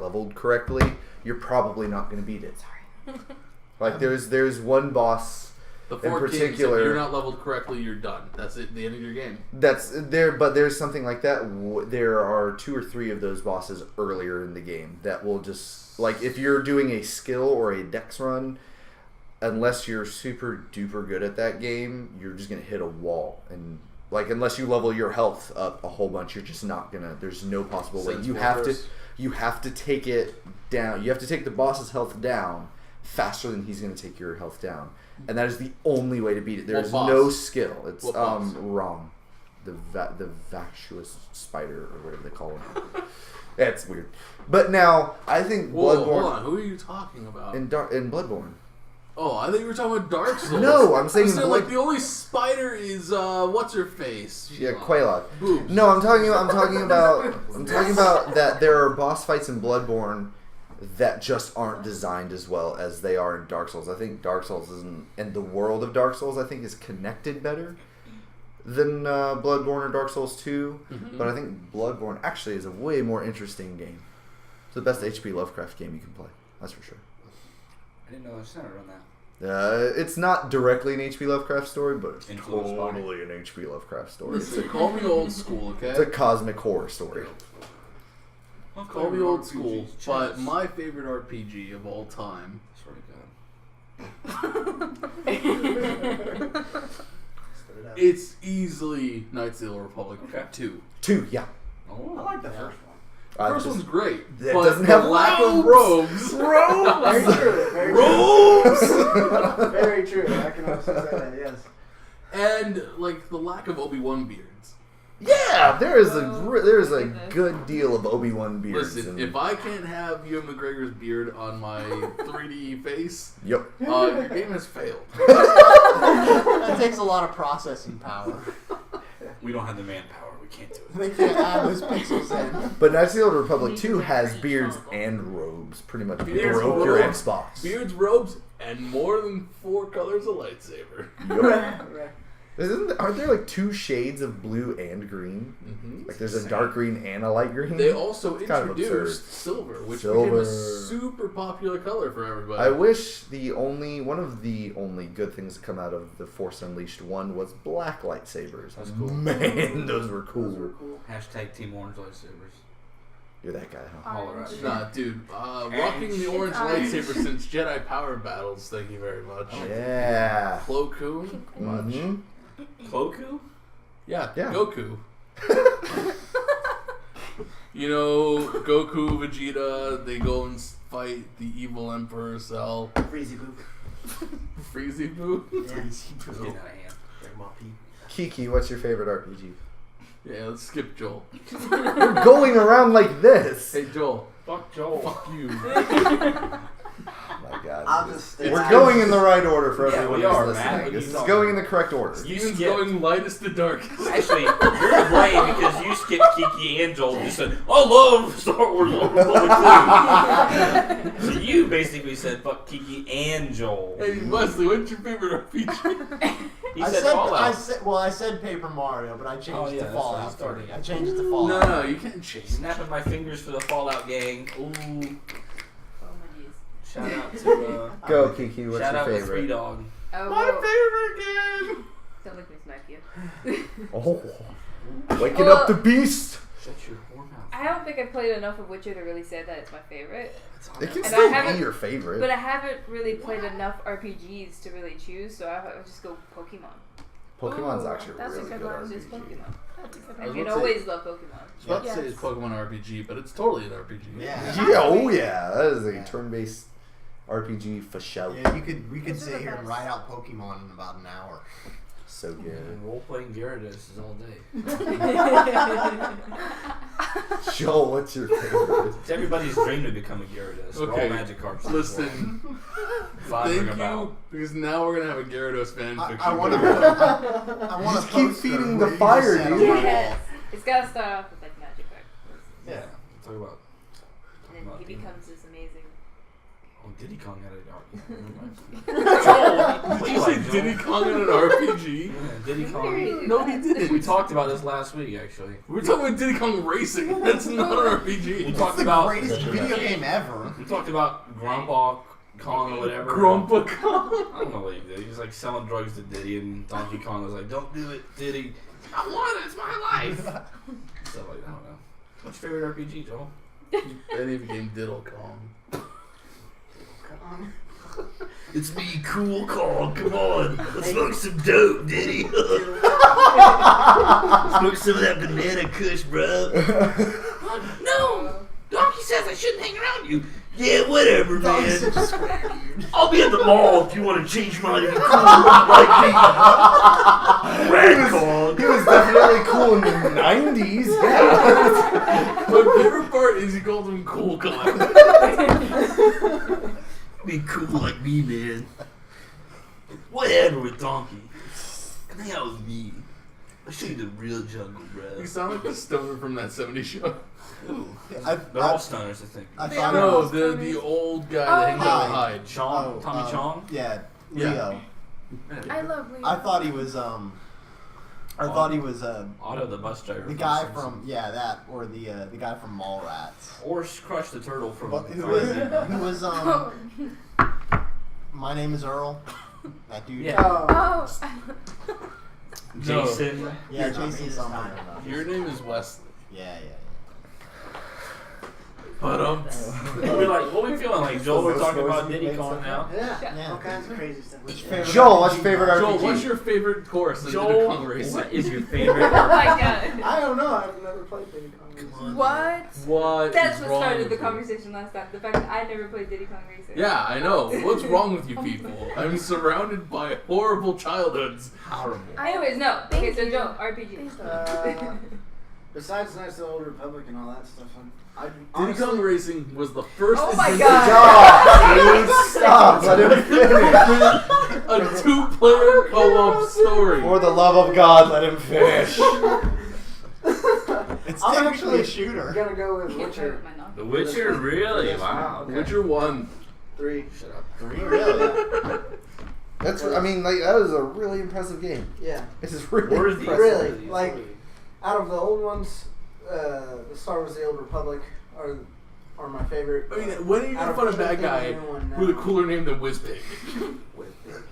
leveled correctly, you're probably not going to beat it. Sorry. Like, there's one boss The in 4 Kings, if particular. you're not leveled correctly, you're done. That's it, the end of your game. That's there, but there's something like that. There are 2 or 3 of those bosses earlier in the game that will just, like, if you're doing a skill or a dex run, unless you're super duper good at that game, you're just gonna hit a wall. And like, unless you level your health up a whole bunch, you're just not gonna. There's no possible way. Sense You have to take it down. You have to take the boss's health down faster than he's gonna take your health down. And that is the only way to beat it. There's What boss? no skill. It's What boss? wrong. The vacuous spider or whatever they call him. That's weird. But now I think Whoa, Bloodborne hold on. Who are you talking about? in Bloodborne. Oh, I thought you were talking about Dark Souls. No, I'm saying like Blood- the only spider is what's her face? Yeah, Quelaag. Boobs. No, I'm talking about that there are boss fights in Bloodborne that just aren't designed as well as they are in Dark Souls. I think Dark Souls and the world of Dark Souls, I think, is connected better than Bloodborne or Dark Souls 2. Mhm. But I think Bloodborne actually is a way more interesting game. It's the best H.P. Lovecraft game you can play. That's for sure. I didn't know it was centered on that. It's not directly an H.P. Lovecraft story, but it's Influenced by. totally an H.P. Lovecraft story. It's Listen, call me old school, okay? a cosmic horror story. Call me old school, but my favorite RPG of all time. Swear to God. It's easily Knights of the Old Republic Okay. 2. 2, yeah. I Oh. like the first one. The first one's great, That but doesn't the have lack of robes. robes. Very true. Very true. Very true. I can also say that. Yes. And like the lack of Obi-Wan beards. Yeah, there is a goodness. good deal of Obi-Wan beards. Listen, if I can't have Ewan McGregor's beard on my 3D face, Yep. your game has failed. That takes a lot of processing power. We don't have the manpower. We can't do it. They can't add those pixels in. But Knights of the Old Republic 2 has beards and robes. Pretty much Beards, broke your robes. Xbox. Beards, robes, and more than 4 colors of lightsaber. Yep. Aren't there like 2 shades of blue and green? Mm-hmm. Like there's a dark green and a light green? They also It's kind of introduced silver, which became Silver. a super popular color for everybody. I wish one of the only good things to come out of the Force Unleashed 1 was black lightsabers. That's cool. Man, those were cool. Those were cool. Hashtag Team Orange lightsabers. You're that guy, huh? Holler Orange. at me. Nah, dude, rocking the orange It's orange. lightsaber since Jedi Power Battles. Thank you very much. Yeah. Plo Koon, much. Mhm. Cloku? Yeah, Yeah. Goku. You know, Goku, Vegeta, they go and fight the evil Emperor Cell. Freezy Boop. Freezy Boo. It's getting out of hand. Bring 'em up, Pete. Kiki, what's your favorite RPG? Yeah, let's skip Joel. You're going around like this. Hey, Joel. Fuck Joel. Fuck you. God. I'll just stay. We're going in the right order for Yeah, everyone we are, who's Matt. listening. What This are is you going in the correct order. You Steven's skipped. going lightest to darkest. Actually, you're to blame because you skipped Kiki and Joel. You said, I love Star Wars Old Republic 2. So you basically said, fuck Kiki and Joel. Hey, Wesley, what's your favorite RPG? He said Fallout. I said Paper Mario, but I changed Oh, it yeah, to that's what Fallout. he started. I changed it to No, Fallout. no, you can't change. Snapping my fingers for the Fallout gang. Ooh. Oh my days. Shout out to Go, Kiki. What's shout your out to favorite? Three Dog. Oh, My well, favorite game. don't make me smack you. Oh, waking up the beast. Shut your whore mouth. I don't think I've played enough of Witcher to really say that it's my favorite. It's It can And still I haven't- be your favorite. But I haven't really played enough RPGs to really choose, so I would just go Pokemon. Pokemon's Ooh, actually a that's a really good good one. Just RPG. Pokemon. That's a good I I was one. can about to say- always love Pokemon. I was about to say Yes. it's Pokemon RPG, but it's totally an RPG. Yeah. Yeah, oh yeah, that is a Yeah. turn-based RPG for show. Yeah, we could Those are sit the here and best. write out Pokemon in about an hour. So good. And role playing Gyarados is all day. Joel, what's your favorite? It's everybody's dream to become a Gyarados. We're all Okay, magic cards. Listen, Foddering thank about. you, because now we're gonna have a Gyarados fan fiction. I want to. going. I want Just to keep feeding the fire, dude. Yes. It's gotta start off with like magic cards. Yeah. Talk about. And then he becomes this amazing. Oh, Diddy Kong had it. Did you say Diddy Kong in an RPG? Yeah, Diddy Kong. No, he didn't. We talked about this last week, actually. We're talking about Diddy Kong Racing. That's not an We RPG. talked That's the about. greatest video game ever. We talked about Grandpa Kong or whatever. Grandpa Kong. I don't know what he did. He was like selling drugs to Diddy, and Donkey Kong was like, "Don't do it, Diddy. I want it. It's my life." So like, I don't know. What's your favorite RPG, Joel? Any game Diddle Kong. It's me, Cool Kong. Come on, let's smoke some dope, Diddy. Smoke some of that banana kush, bro. No, Donkey says I shouldn't hang around you. Yeah, whatever, man. I'll be at the mall if you want to change your mind and be cool like me. Red Kong. He was definitely cool in the 90s. Yeah. My favorite part is he called him Cool Kong. Be cool like me, man. Whatever with Donkey. Come hang out with me. I'll show you the real jungle, bro. You sound like the stoner from that 70s show. They're all stoners, I think. I They thought are. No, the old guy that hangs out with Hyde. Chong? Tommy Oh, Chong? Yeah, Yeah. Leo. I love Leo. I thought he was Otto the bus driver. the guy from that or the guy from Mallrats. Or Crush the Turtle from. But who was Oh. My Name is Earl. That dude. Yeah. Oh. Jason. Yeah, Jason something. Your name is Wesley. Yeah. But What we feeling like, Joel? We're talking about Diddy Kong now. Yeah, Yeah. all kinds of crazy stuff. What's your favorite Joel, what's RPG? your favorite Joel, RPG? what's your favorite course in Diddy Joel, Kong Racing? what is your favorite? Oh my god. I don't know. I've never played Diddy Kong Racing. What? What That's is what wrong started with the you? conversation last time. The fact that I never played Diddy Kong Racing. Yeah, I know. What's wrong with you people? I'm surrounded by horrible childhoods. Horrible. Anyways, no. Okay, so Thank Joe, you. RPG. Besides Knights of the Old Republic and all that stuff, I Diddy honestly, Kong Racing was the first Oh my instance God. Stop, dude. Stop. Let him finish. a two-player co-op story. For the love of God, let him finish. It's I'm technically actually a shooter. gonna go with Can't try Witcher with my knob. The Witcher, really? Yes, Wow. okay. Witcher 1. 3. Shut up. Really? That's. I mean, like that was a really impressive game. Yeah, This is really Worthy. impressive. really. Like out of the old ones, the Star Wars: The Old Republic are my favorite. I mean, when are you Out gonna of find a bad guy everything, the new one with a now. cooler name than Whizpig?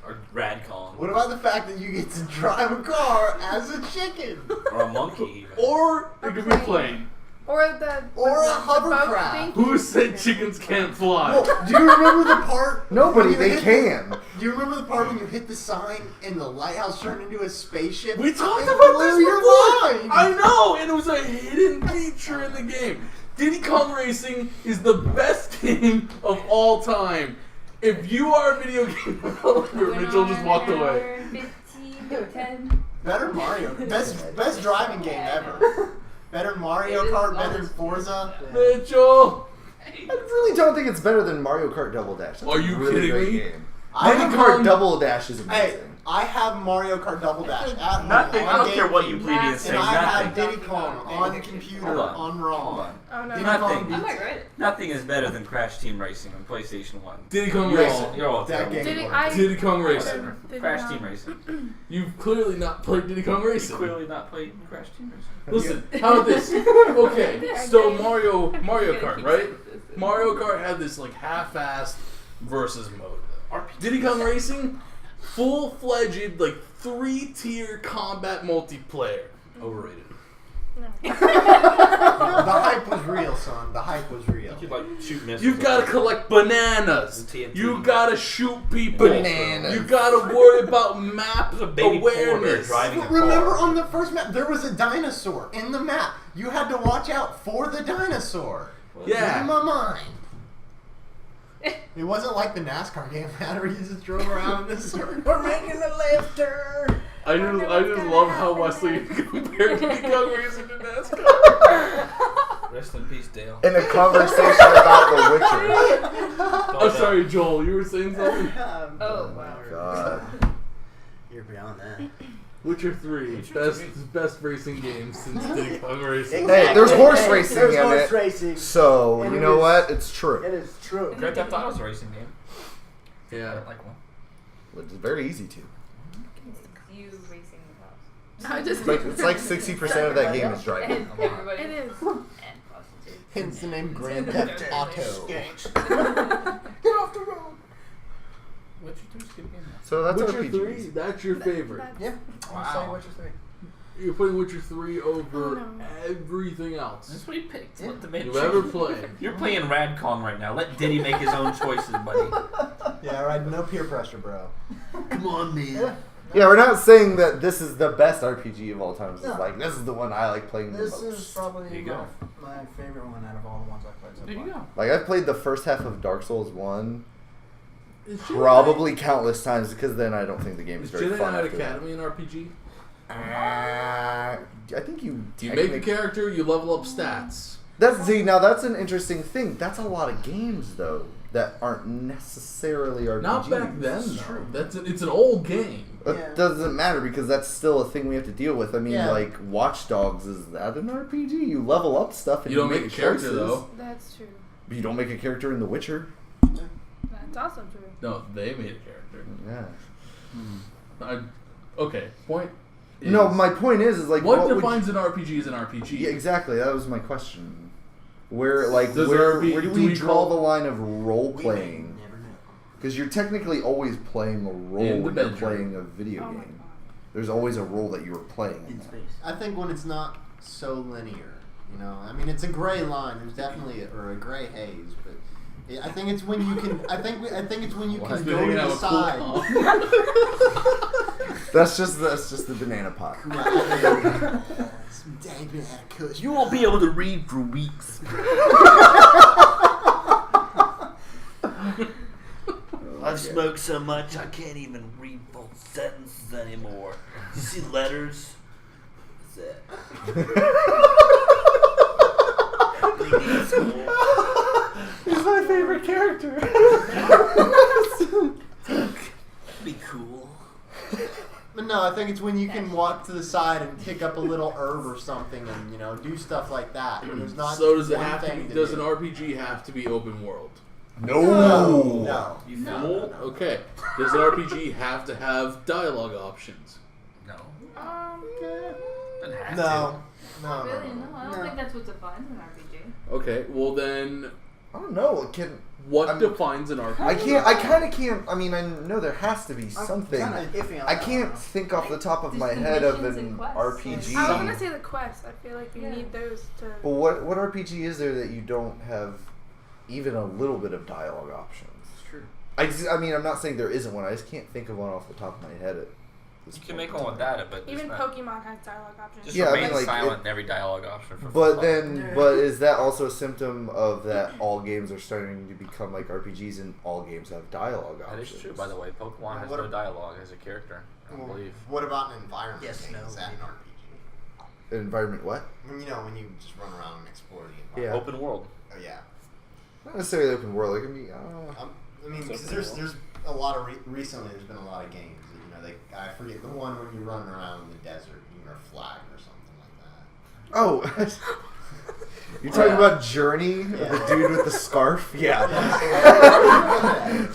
Or Rad Kong. What about the fact that you get to drive a car as a chicken? Or a monkey, even. Or it could be a plane. Or the Or a the boat hovercraft. thing. Who said chickens can't fly? Well, do you remember the part? Nobody, when you they hit can. Do you remember the part when you hit the sign and the lighthouse turned into a spaceship? We talked It about blew this your before. mind. I know, and it was a hidden feature in the game. Diddy Kong Racing is the best game of all time. If you are a video game developer, Mitchell just walked away. 15, 10. Better Mario. Best driving game ever. Better Mario Kart. Better Forza. Mitchell! I'd really really don't think it's better than Mario Kart Double Dash. That's Are you a really kidding great me? game. I Mario have Kart Double Dash is amazing. Hey, I have Mario Kart Double Dash at home. Nothing. I on don't care what you GameCube. plebeians say. And I have Nothing. Diddy Kong on computer Hold on. on ROM. Hold on. Oh no. Diddy Nothing. Kong I might beats write it. Nothing is better than Crash Team Racing on PlayStation 1. Diddy Kong You're Racing. all- You're all That terrible. game. Diddy, I Diddy Kong Racing. Whatever. Did Crash not. Team Racing. You've clearly not played Diddy Kong You Racing. clearly not played Crash Team Racing. Listen, how about this? Okay, so I'm Mario gonna Kart, keep right? saying this. Mario Kart had this like half-assed versus mode. Diddy Kong Racing, full-fledged like 3-tier combat multiplayer. Overrated. No. The hype was real, son. The hype was real. You could like shoot missiles. You gotta collect bananas. TNT. You gotta shoot people. Bananas. You gotta worry about map There's a baby polar bear awareness. driving a Remember car. on the first map, there was a dinosaur in the map. You had to watch out for the dinosaur. Yeah. In my mind. It wasn't like the NASCAR game where you just drove around in this circle. We're making a left turn. I just love how Wesley compared Diddy Kong Racing to NASCAR. Rest in peace, Dale. In a conversation about The Witcher. I'm sorry, Joel. You were saying something. Oh, wow. God. You're beyond that. Witcher 3, best racing game since Diddy Kong Racing. Hey, there's horse racing There's in horse it. racing. So, And you it know is- what? It's true. It is true. Grand Theft Auto's a racing game. I Yeah. like one. It's very easy to. It's you racing the I just. It's like 60% of that game is driving. And everybody. It is. And prostitutes. Hence the name Grand Theft Auto. Get off the road. Witcher 3's a good game. So that's Witcher RPGs. 3, that's your favorite. Yeah. Wow. Witcher 3. You're putting Witcher 3 over Oh, no. everything else That's what he picked. Let the man you've choose. ever played. You're playing Radcon right now. Let Diddy make his own choices, buddy. Yeah, right. No peer pressure, bro. Come on, man. Yeah, we're not saying that this is the best RPG of all time. It's No. like, this is the one I like playing the This most. is probably There you go. my favorite one out of all the ones I've played so There you far. go. Like, I've played the first half of Dark Souls 1 Is Jedi probably countless times because then I don't think the game is Knight- very Is Jedi fun Knight after that. Academy an RPG? I think you. Do you make a technic- character, you level up stats. Now that's an interesting thing. That's a lot of games though that aren't necessarily RPGs. Not back then, though. It's an old game. It Yeah. doesn't matter because that's still a thing we have to deal with. I mean, Yeah. like Watch Dogs, is that an RPG? You level up stuff and You don't make a character, choices. though. That's true. But you don't make a character in The Witcher. That's also true. No, they made a character. Yeah. Okay, point is, No, my point is like what would defines an RPG as an RPG? Yeah, exactly. That was my question. Where like Does where RP where do do we we draw call- the line of role We playing? never know. Because you're technically always playing a role In the when you're bedroom. playing a video Oh my game. god. There's always a role that you're playing. In that. space. I think when it's not so linear, you know, I mean, it's a gray line. There's definitely a gray haze, but I think it's when you can. I think it's when you Well, can I've go been to hanging out the with cool side. Tom. That's just the banana pot. Some dang banana kush. You won't be able to read for weeks. I've smoked so much I can't even read full sentences anymore. You see letters? What's that? He's my favorite character. Be cool. But no, I think it's when you can walk to the side and pick up a little herb or something, and you know, do stuff like that. And there's not. So does it one have to thing be? Does do. an RPG have to be open world? No. No. You No. fool? Okay. Does an RPG have to have dialogue options? No. No. Doesn't have No. Really? No, I don't No. think that's what defines an RPG. Okay. Well then, I don't know. It can. what I'm- defines an RPG? I can't. I kind of can't. I mean, I know there has to be something. I'm kinda iffy on I that can't one. think off the top of Just my the head of missions an and quests, RPG. I was gonna say the quest. I feel like you Yeah. need those to. Well, what RPG is there that you don't have even a little bit of dialogue options? It's true. I mean, I'm not saying there isn't one. I just can't think of one off the top of my head. At this You can point make in one with time. data, but Even just, Pokemon has dialogue options. just Yeah, I remain mean, like, silent in every dialogue option. For But fun. then, Yeah. but is that also a symptom of that all games are starting to become like RPGs and all games have dialogue that options? is true, by the way. Pokemon has What no a- dialogue as a character, I Well, believe. what about an environment? Yes, game? no, Is that an maybe. RPG? Environment what? When you know when you just run around and explore the Yeah. environment. Open world. Oh yeah. Not necessarily open world. It can be. I mean, because there's a lot of recently. There's been a lot of games. That, I forget the one when you run around in the desert and you're a flag or something like that. Oh. You're talking about Journey, the dude with the scarf? Yeah.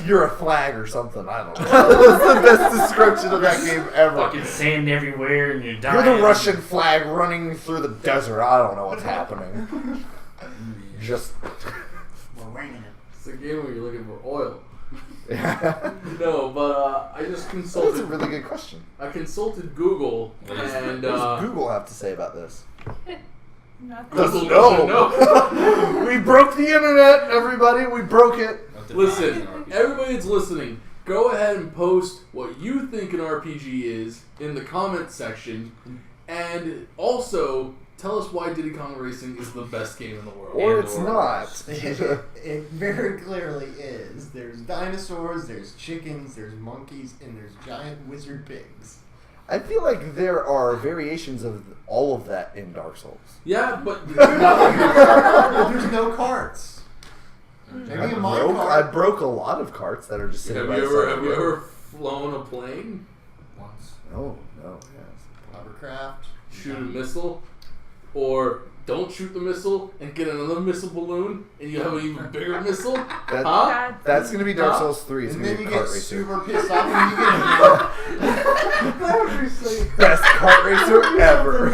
You're a flag or something. I don't know. That's the best description of that game ever. Fucking sand everywhere and you're dying. You're the Russian flag running through the desert. I don't know what's happening. Just. We're winging it. It's a game where you're looking for oil. Yeah. No, but I just That's consulted. a really good question. I consulted Google, and What does Google have to say about this? Nothing. Doesn't Google know. We broke the internet, everybody. We broke it. Listen, everybody that's listening, go ahead and post what you think an RPG is in the comments section, and also tell us why Diddy Kong Racing is the best game in the world. Or it's not. It very clearly is. There's dinosaurs, there's chickens, there's monkeys, and there's giant wizard pigs. I feel like there are variations of all of that in Dark Souls. Yeah, but There's no carts. Maybe a mine I cart. broke a lot of carts that are just sitting have by you the ever side of the road. flown a plane, Once. No, yes. Hovercraft. shoot a missile, or don't shoot the missile and get another missile balloon, and you have an even bigger missile? That, Huh? That's going to be Dark Huh? Souls 3. It's And going then to you be a get kart racer. super pissed off when you get Best kart racer ever. Or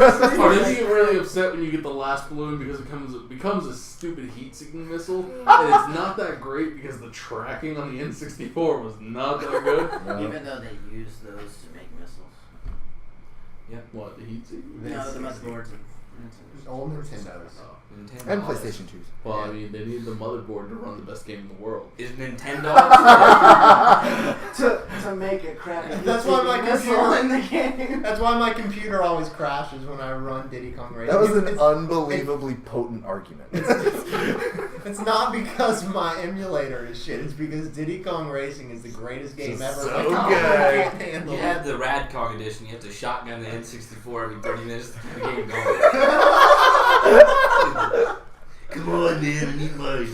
does he get really upset when you get the last balloon because it becomes a stupid heat-seeking missile, and it's not that great because the tracking on the N64 was not that good. No. Even though they use those to make missiles. What, the heat-seeking? No, the motherboards of old Nintendos. Oh. Nintendo. And PlayStation 2s. Well, I mean, they need the motherboard to run the best game in the world. Is Nintendo? to make a crappy That's why my missile computer- in the game. That's why my computer always crashes when I run Diddy Kong Racing. That was an It's- unbelievably potent argument. It's not because my emulator is shit. It's because Diddy Kong Racing is the greatest game Just ever. so My computer good. can't handle You it. have the Radcog edition. You have to shotgun the N64 every 30 minutes to keep the game going. Come on, man. I need mine.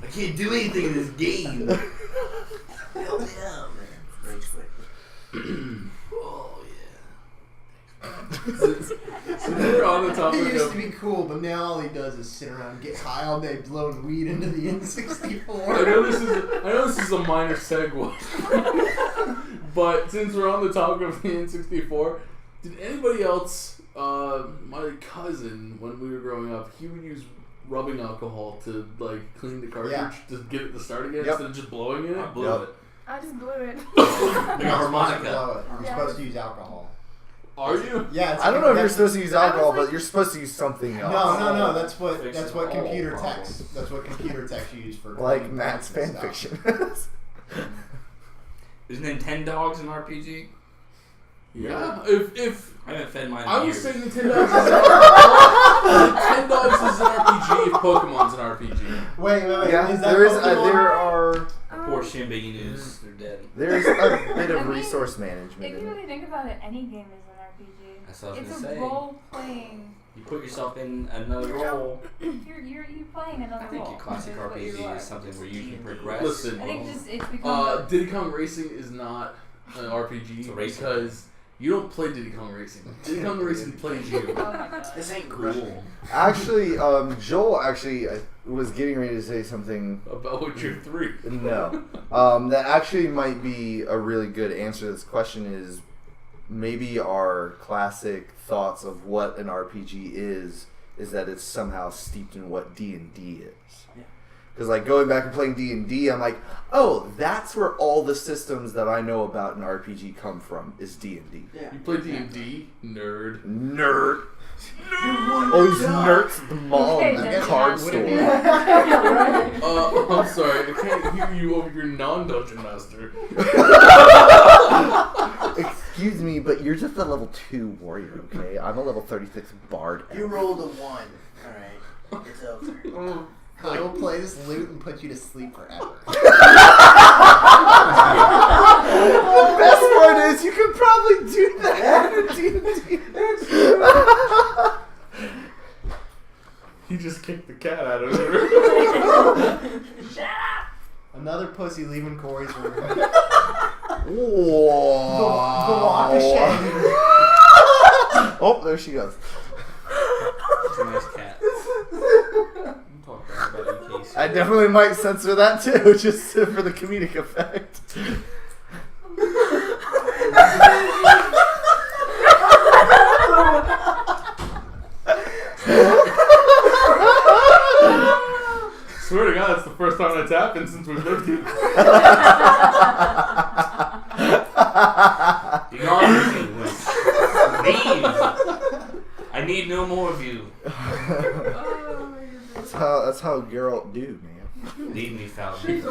I can't do anything in this game. Help me out, man. Rage quit. Oh, So we're on the He topic used of... to be cool, but now all he does is sit around and get high all day blowing weed into the N64. I know this is a minor segue, but since we're on the topic of the N64, did anybody else? My cousin, when we were growing up, he would use rubbing alcohol to like clean the cartridge to get it to start again Yep. instead of just blowing in I it. blew Yep. it. I just blew it. You're not supposed to Harmonica. blow it. You're Yeah. supposed to use alcohol. Are you? Yeah, it's I don't know if you're that's- supposed to use I was alcohol, like- but you're supposed to use something else. No. That's what Fixes computer all techs. problems. That's what computer techs use for Like cleaning Matt's pants and fanfiction. Is Nintendogs an RPG? Yeah. If I haven't fed mine in I would years. say Nintendogs is Nintendogs is an RPG if Pokemon's an RPG. Wait. Yeah, Is that there is. Pokemon? There are. Poor Shinbiginus, they're dead. There's a bit I of mean, resource management If in you it. really think about it, any game is an RPG. That's what I was It's gonna a say. role-playing. You put yourself in another role. You're playing another I think role. your classic which is what you RPG are. is something where you can progress. Listen, I think just it's become. Diddy Kong Racing is not an RPG It's a racing because you don't play Diddy Kong Racing. Diddy Kong Racing plays you. Oh my god. This ain't cool. Actually, Joel actually was getting ready to say something. About Witcher 3. No, that actually might be a really good answer to this question. Is maybe our classic thoughts of what an RPG is that it's somehow steeped in what D&D is. Yeah. Because like going back and playing D&D, I'm like, oh, that's where all the systems that I know about an RPG come from is D&D. Yeah. You play D&D? Nerd. Nerd. Oh, these nerds at the mall Okay, and the then card yeah. Would it be- store. I'm sorry, I can't hear you over your non-dungeon master. Excuse me, but you're just a level 2 warrior, okay? I'm a level 36 bard. You rolled a 1. Alright. It's over. I will play this loot and put you to sleep forever. The best part is you could probably do that in D&D. He just kicked the cat out of here. Shut up! Another pussy leaving Corey's room. Whoa. The walk of shame. Oh, there she goes. It's a nice cat. I'm talking about you, Casey. I definitely might censor that too, just for the comedic effect. Swear to God, that's the first time that's happened since we've lived here. You are leaving. Leave. I need no more of you. That's how Geralt do, man. Leave me, Falcon. He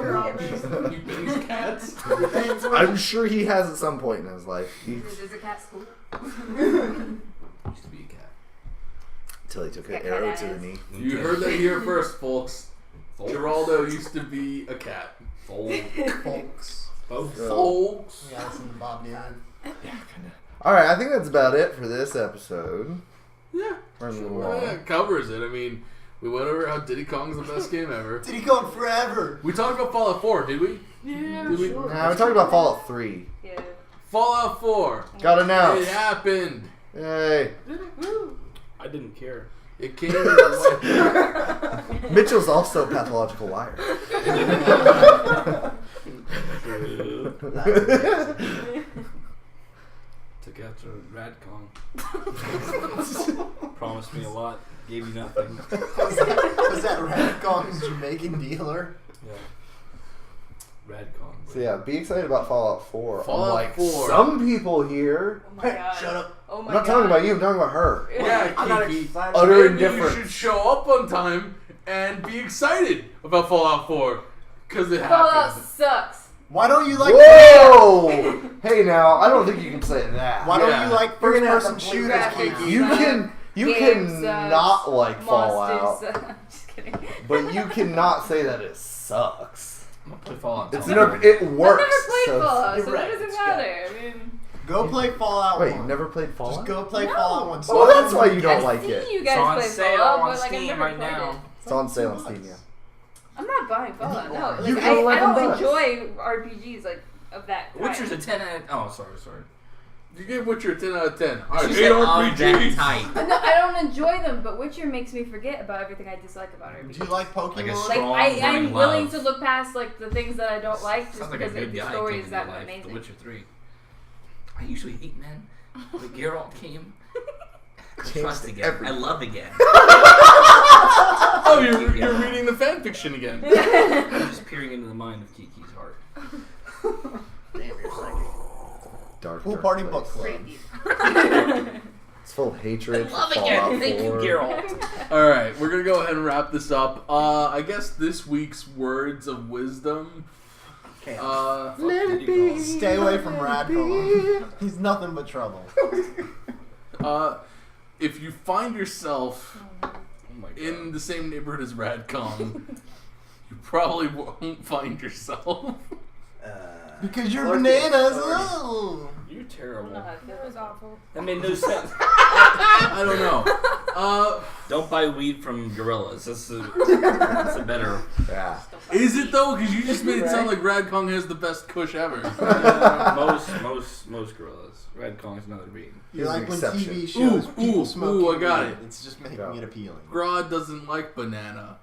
bangs cats. I'm sure he has at some point in his life. This is a cat school. Used to be a cat. Until he took an Cat arrow ass. to the knee. You heard that here first, folks. Geraldo used to be a cat. Folks. Folks. Yeah, listen to Bob Dylan. Alright, I think that's about it for this episode. Yeah. Running Well, along. yeah, it covers it. I mean, we went over how Diddy Kong's the best game ever. Diddy Kong forever. We talked about Fallout 4, did we? Yeah, Did we? Nah, we're talking about Fallout 3. Yeah. Fallout 4. Got announced. It happened. Yay. I didn't care. It came in the Mitchell's also a pathological liar. Took out to Radcon. Promised me a lot. Gave you nothing. Was that Red Kong's Jamaican dealer? Yeah. Radcon. So yeah, be excited about Fallout 4. Fallout Unlike 4. some people here. Oh my god. Shut up. Oh my I'm not god. talking about you, I'm talking about her. Yeah, I'm not Kiki. excited. Utter Maybe indifference. you should show up on time and be excited about Fallout 4. Because it Fallout happened. sucks. Why don't you like? Whoa! Hey now, I don't think you can say that. Why don't Yeah. you like You're gonna have first-person to shooters, graphics. Kiki? You Games can sucks. not like Fallout, Monsters suck. I'm just kidding. but you cannot say that it sucks. I'm gonna play Fallout. It's tomorrow. never, it I've works. never played so Fallout, You're so right, what does it Scott. matter? I mean, Go play Fallout Wait, 1. you've never played Fallout? Just go play No. Fallout 1. Well, that's why you don't I've like seen it. you It's guys on play sale Fallout, on but like I've Steam never right played now. it. It's on sale on Steam, yeah. I'm not buying Fallout. No, You like, get I 11 don't bucks. enjoy RPGs like of that kind. Witcher's a 10 out of... Oh, sorry. You gave Witcher a 10 out of 10. Alright, She 8 said on that RPGs. type. No, I don't enjoy them, but Witcher makes me forget about everything I dislike about Do RPGs. you like Pokemon? Like a Like strong I'm burning willing love. to look past like the things that I don't like just Sounds like a because good the guy story came is to that your life. The amazing. Witcher 3. I usually hate men, but Geralt came. I Changed trust again. everything. I love again. Oh, you're reading the fanfiction again. I'm just peering into the mind of Kiki's heart. Dark, Pool dark Party place. Book Club. Pretty deep. It's full of hatred. I love for again. Fallout Thank you, 4. Geralt. Alright, we're gonna go ahead and wrap this up. I guess this week's words of wisdom. Let it be. Stay away from Radcon. He's nothing but trouble. If you find yourself Oh my God. in the same neighborhood as Radcon, you probably won't find yourself. Because you're Clark bananas. is Oh. You're terrible. That was awful. That made no sense. I don't know. Don't buy weed from gorillas. That's a better. Yeah. Is it though? Because you just made it sound like Radcon has the best kush ever. Most gorillas. Red Kong's another breed. You Here's like an when exception. TV shows Ooh, people ooh, smoking I got weed. it. It's just making Yeah. it appealing. Grodd doesn't like banana.